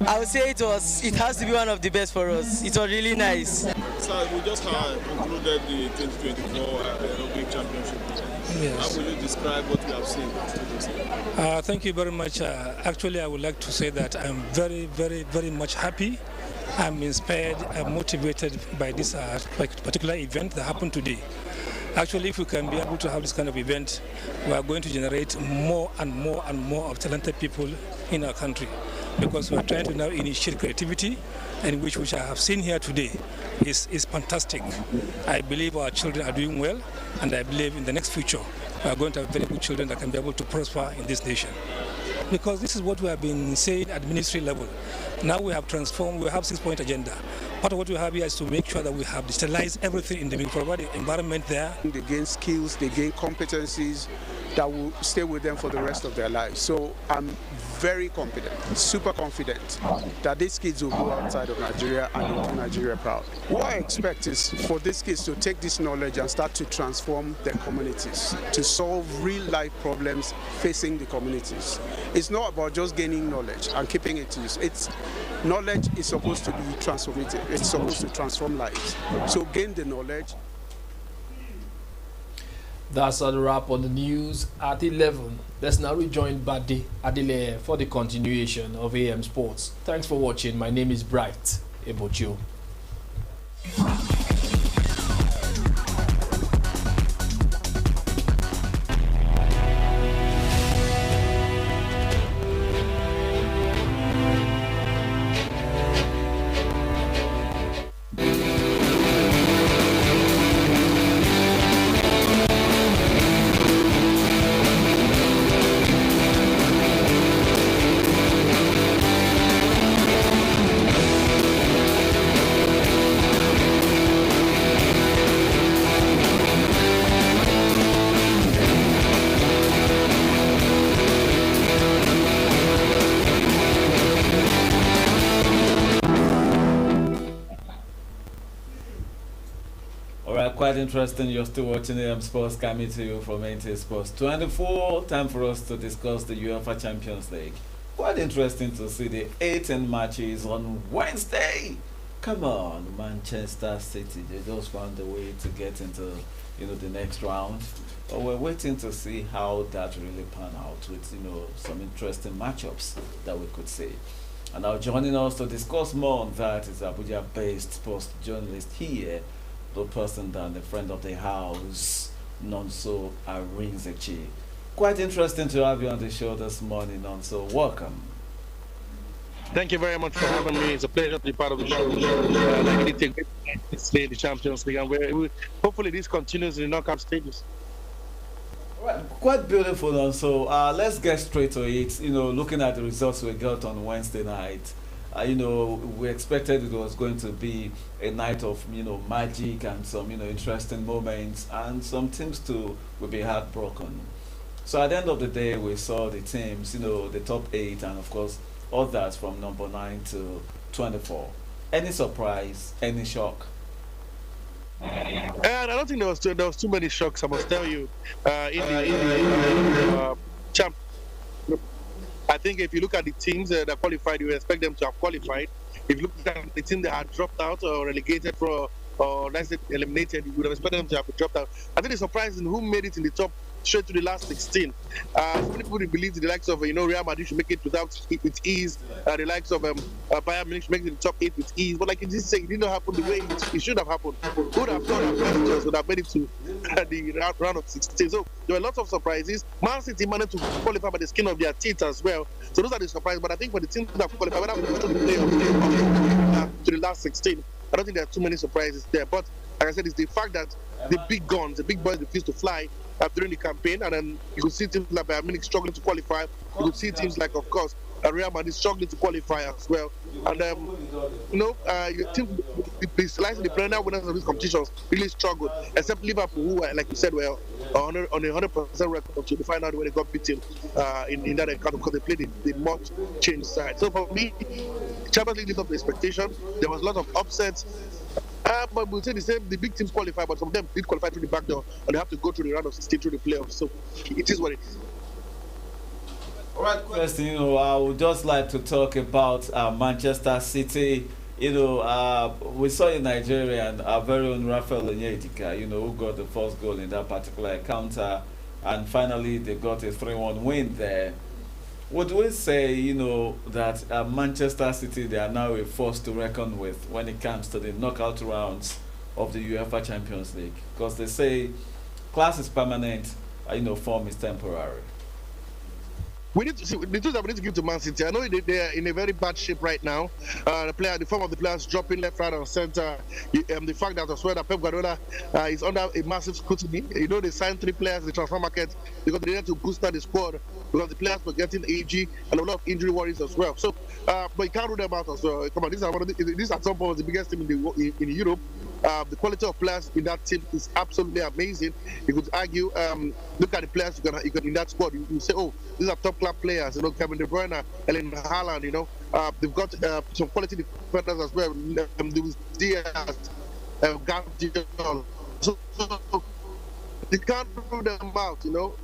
I would say it has to be one of the best for us. It was really nice. So we just concluded the 2024 Olympic Championship. Yes. How will you describe what we have seen? Thank you very much. Actually, I would like to say that I'm very, very, very much happy. I'm inspired, I'm motivated by this particular event that happened today. Actually, if we can be able to have this kind of event, we are going to generate more and more and more of talented people in our country, because we are trying to now initiate creativity, and which I have seen here today is fantastic. I believe our children are doing well, and I believe in the next future we are going to have very good children that can be able to prosper in this nation. Because this is what we have been saying at ministry level. Now we have transformed, we have 6-point agenda. Part of what we have here is to make sure that we have digitalized everything in the midfield, provide the environment there. They gain skills, they gain competencies that will stay with them for the rest of their lives. So I'm very confident, super confident that these kids will go outside of Nigeria and will do Nigeria proud. What I expect is for these kids to take this knowledge and start to transform their communities, to solve real life problems facing the communities. It's not about just gaining knowledge and keeping it to use. Knowledge is supposed to be transformative. It's supposed to transform lives. So gain the knowledge. That's a wrap on the news at 11. Let's now rejoin Bade Adele for the continuation of AM Sports. Thanks for watching. My name is Bright Ebocho. Quite interesting. You're still watching AM Sports coming to you from NT Sports 24. Time for us to discuss the UEFA Champions League. Quite interesting to see the 18 matches on Wednesday. Come on, Manchester City. They just found a way to get into, the next round. But we're waiting to see how that really pan out with, some interesting matchups that we could see. And now joining us to discuss more on that is Abuja-based sports journalist here, the person than the friend of the house, Nonso Arinzechi. Quite interesting to have you on the show this morning, Nonso. Welcome. Thank you very much for having me. It's a pleasure to be part of the show. Like it take the Champions League, and hopefully this continues in the knockout stages. Right, quite beautiful, Nonso. Let's get straight to it. Looking at the results we got on Wednesday night. We expected it was going to be a night of, magic and some, interesting moments, and some teams too will be heartbroken. So at the end of the day, we saw the teams, the top 8, and of course, others from number 9 to 24. Any surprise, any shock? And I don't think there was too many shocks, I must tell you, champ. I think if you look at the teams that qualified, you expect them to have qualified. If you look at the team that had dropped out or relegated or let's say eliminated, you would have expected them to have dropped out. I think it's surprising who made it in the top straight to the last 16. So many people believe the likes of Real Madrid should make it with ease. The likes of Bayern Munich should make it in the top 8 with ease. But like you just say, it did not happen the way it should have happened. Who would have thought that Manchester would have made it to the round of 16? So there were lots of surprises. Man City managed to qualify by the skin of their teeth as well. So those are the surprises. But I think for the teams that have qualified, whether we go to the playoffs to the last 16, I don't think there are too many surprises there. But like I said, it's the fact that the big guns, the big boys refuse to fly during the campaign, and then you could see teams like Bayern Munich struggling to qualify. You could see teams like, of course, Real Madrid struggling to qualify as well. And your team, specializing the perennial winners of these competitions, really struggled. Except Liverpool, who, like you said, were on a 100% record to the final when they got beaten in that account because they played the much changed side. So for me, Champions League lived up to expectation. There was a lot of upsets. But we'll say the same, the big teams qualify, but some of them did qualify through the back door, and they have to go through the round of 16 through the playoffs. So it is what it is. All right, question, I would just like to talk about Manchester City. We saw in Nigeria and our very own Rafael Onyedika, who got the first goal in that particular encounter, and finally they got a 3-1 win there. Would we say, that Manchester City, they are now a force to reckon with when it comes to the knockout rounds of the UEFA Champions League? Because they say class is permanent, form is temporary. We need to see the tools that we need to give to Man City. I know they are in a very bad shape right now. The form of the players dropping left, right, and center. The fact that I swear that Pep Guardiola is under a massive scrutiny. They signed 3 players in the transfer market because they needed to boost the squad because the players were getting aging and a lot of injury worries as well. So, but you can't rule them out as well. Come on, these at some point was the biggest team in Europe. The quality of players in that team is absolutely amazing. You could argue, look at the players you can in that squad. You say, oh, these are top class players. You know, Kevin De Bruyne, Erling Haaland. You know, they've got some quality defenders as well. Diaz, Gabriel. So you can't rule them out. You know,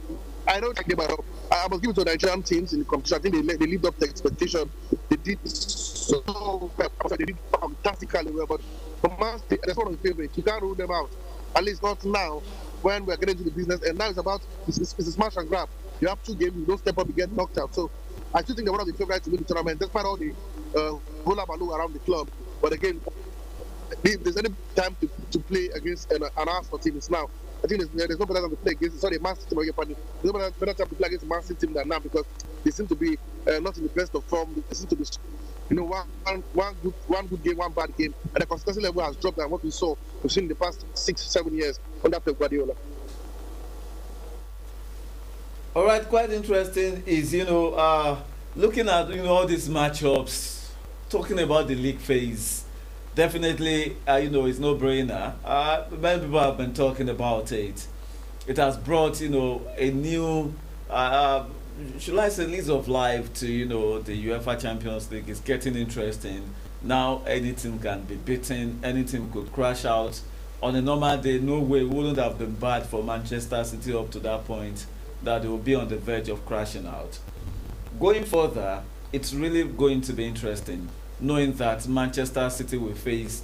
I don't think about. I must give it to the Nigerian teams in the competition. I think they lived up to expectation. They did so well. They did fantastically well, but. That's one of the favorites. You can't rule them out. At least not now, when we're getting to the business. And now it's a smash and grab. You have 2 games, you don't step up, you get knocked out. So I still think they're one of the favorites to win the tournament, despite all the hula baloo around the club. But again, if there's any time to play against an Arsenal team, it's now. I think there's no better time to play against. Sorry, Man City team. There's no better time to play against the Man City team than now, because they seem to be not in the best of form. They seem to be. You know, one good game, one bad game, and the consistency level has dropped than what we've seen in the past 6-7 years under Pep Guardiola. All right, quite interesting is, looking at, all these matchups, talking about the league phase, definitely, it's no brainer. Many people have been talking about it. It has brought, a new, should I say, lease of life to, the UEFA Champions League. Is getting interesting. Now any team can be beaten, any team could crash out. On a normal day, no way, it wouldn't have been bad for Manchester City up to that point that they will be on the verge of crashing out. Going further, it's really going to be interesting, knowing that Manchester City will face,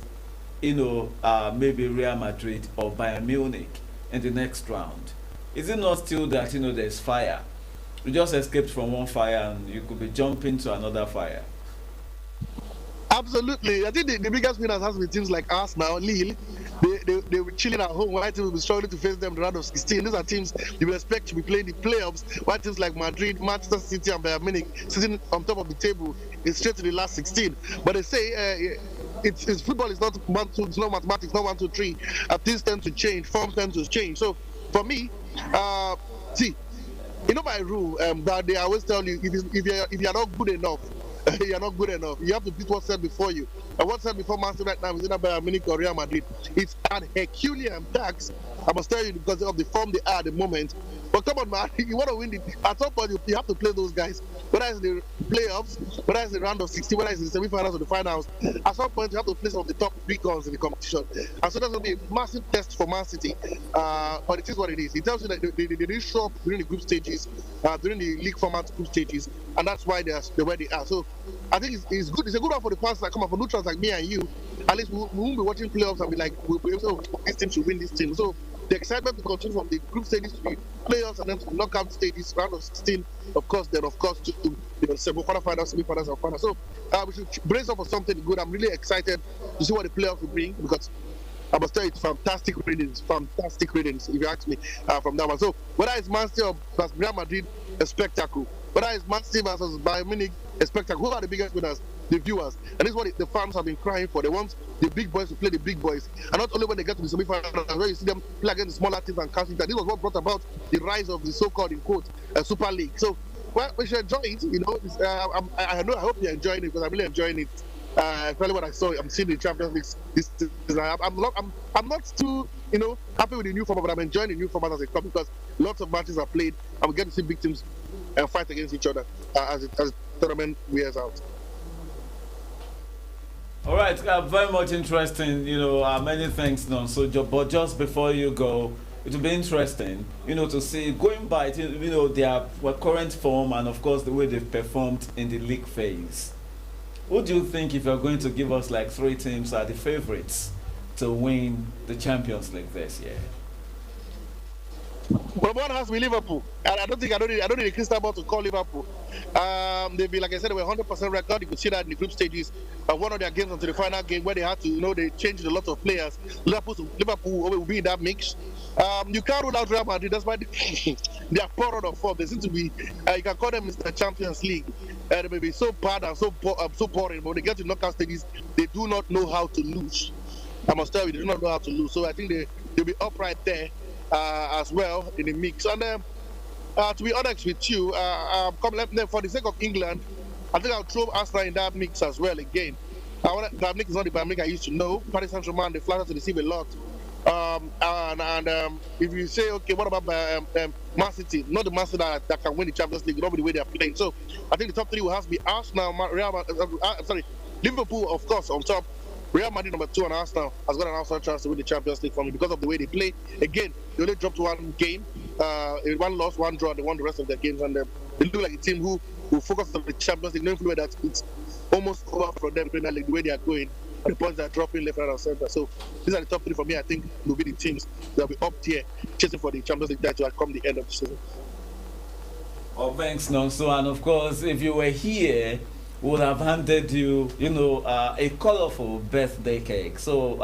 maybe Real Madrid or Bayern Munich in the next round. Is it not still that, there's fire? You just escaped from one fire and you could be jumping to another fire. Absolutely. I think the biggest winners has been teams like Arsenal, Lille. They were chilling at home. While teams will be struggling to face them in the round of 16. These are teams you would expect to be playing the playoffs. While teams like Madrid, Manchester City, and Bayern Munich sitting on top of the table is straight to the last 16. But they say it's football is not 1, 2, it's not mathematics, not 1, 2, 3. Things tend to change, forms tend to change. So for me, by rule, that they always tell you if you're not good enough, you're not good enough. You have to beat what's said before you. And what's said before Man City right now is either Bayern Munich or Real Madrid. It's an Herculean task, I must tell you, because of the form they are at the moment. But come on, man, you want to win at some point you have to play those guys. Whether it's the playoffs, whether it's the round of 16, whether it's the semi-finals or the finals, at some point you have to play some of the top big guns in the competition. And so that's going to be a massive test for Man City. But it is what it is. It tells you that they didn't show up during the group stages, during the league format group stages, and that's why they're where they are. So I think it's good. It's a good one for the fans that come up, for neutrals like me and you. At least we won't be watching playoffs and be like, this team should win this team. So the excitement to continue from the group stages to the playoffs and then to the knockout stages, round of 16, to the semi-finals, and finals. So we should brace up for something good. I'm really excited to see what the playoffs will bring, because I must tell you, it's fantastic readings, if you ask me, from that one. So whether it's Man City versus Real Madrid, a spectacle. Whether it's Man City versus Bayern Munich, a spectacle. Who are the biggest winners? The viewers. And this is what the fans have been crying for. They want the big boys to play the big boys. And not only when they get to the semi-finals, where you see them play against the smaller teams and casting that. This was what brought about the rise of the so-called, in quote, Super League. So, well, we should enjoy it. I hope you're enjoying it, because I'm really enjoying it. Probably what I saw, I'm seeing the Champions League this season. I'm not too, happy with the new format, but I'm enjoying the new format as a club, because lots of matches are played, and we get to see big teams fight against each other as the tournament wears out. All right, very much interesting. Many things done. So, but just before you go, it will be interesting, to see, going by, their current form and of course the way they've performed in the league phase. Who do you think, if you're going to give us like 3 teams, are the favorites to win the Champions League this year? Well, one has to be Liverpool. And I don't need a crystal ball to call Liverpool. They've been, like I said, they were 100% record. You could see that in the group stages. One of their games until the final game, where they had to, they changed a lot of players. Liverpool will be in that mix. You can't rule out Real Madrid. That's why they are poor out of form. They seem to be, you can call them Mr. Champions League. They may be so bad and so boring, but when they get to knockout stages, they do not know how to lose. I must tell you, they do not know how to lose. So I think they'll be upright there as well in the mix. And to be honest with you, for the sake of England, I think I'll throw Arsenal in that mix as well again. That mix is not the Bayern Munich I used to know. Paris Saint-Germain, they flat out to receive a lot. If you say, okay, what about Man City? Not the Man City that can win the Champions League, not the way they are playing. So I think the top three will have to be Arsenal, Liverpool, of course, on top. Real Madrid number 2, and Arsenal has got an outside chance to win the Champions League for me because of the way they play. Again, they only dropped one game, one loss, one draw. They won the rest of their games, and they look like a team who focus on the Champions League, knowing the way that it's almost over for them, Premier League, the way they are going, and the points they are dropping left, right, and center. So these are the top 3 for me. I think will be the teams that will be up there chasing for the Champions League title come the end of the season. Oh, thanks, Nonso. And of course, if you were here, would have handed you, a colorful birthday cake. So,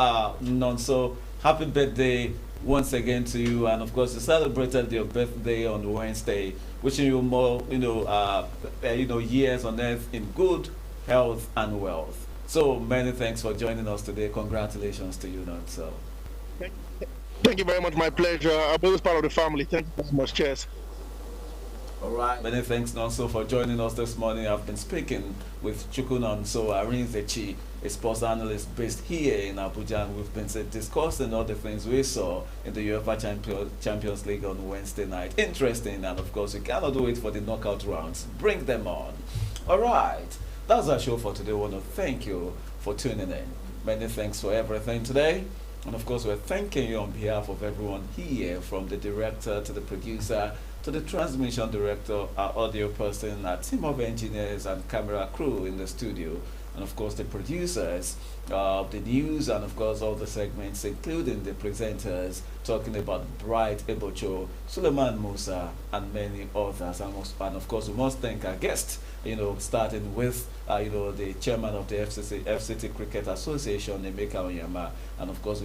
Nonso, happy birthday once again to you. And of course, you celebrated your birthday on Wednesday. Wishing you more, years on earth in good health and wealth. So, many thanks for joining us today. Congratulations to you, Nonso. Thank you very much. My pleasure. I'm always part of the family. Thank you so much. Cheers. All right, many thanks, Nonso, for joining us this morning. I've been speaking with Chukwu Nonso Arinzechi, a sports analyst based here in Abuja, and we've been discussing all the things we saw in the UEFA Champions League on Wednesday night. Interesting, and of course, we cannot wait for the knockout rounds. Bring them on. All right, that's our show for today. I want to thank you for tuning in. Many thanks for everything today. And of course, we're thanking you on behalf of everyone here, from the director to the producer, to the transmission director, our audio person, our team of engineers and camera crew in the studio, and of course the producers of the news, and of course all the segments, including the presenters talking about Bright Ebocho, Suleiman Musa, and many others. And of course we must thank our guests, starting with the chairman of the FCT Cricket Association, Emeka Onyema, and of course we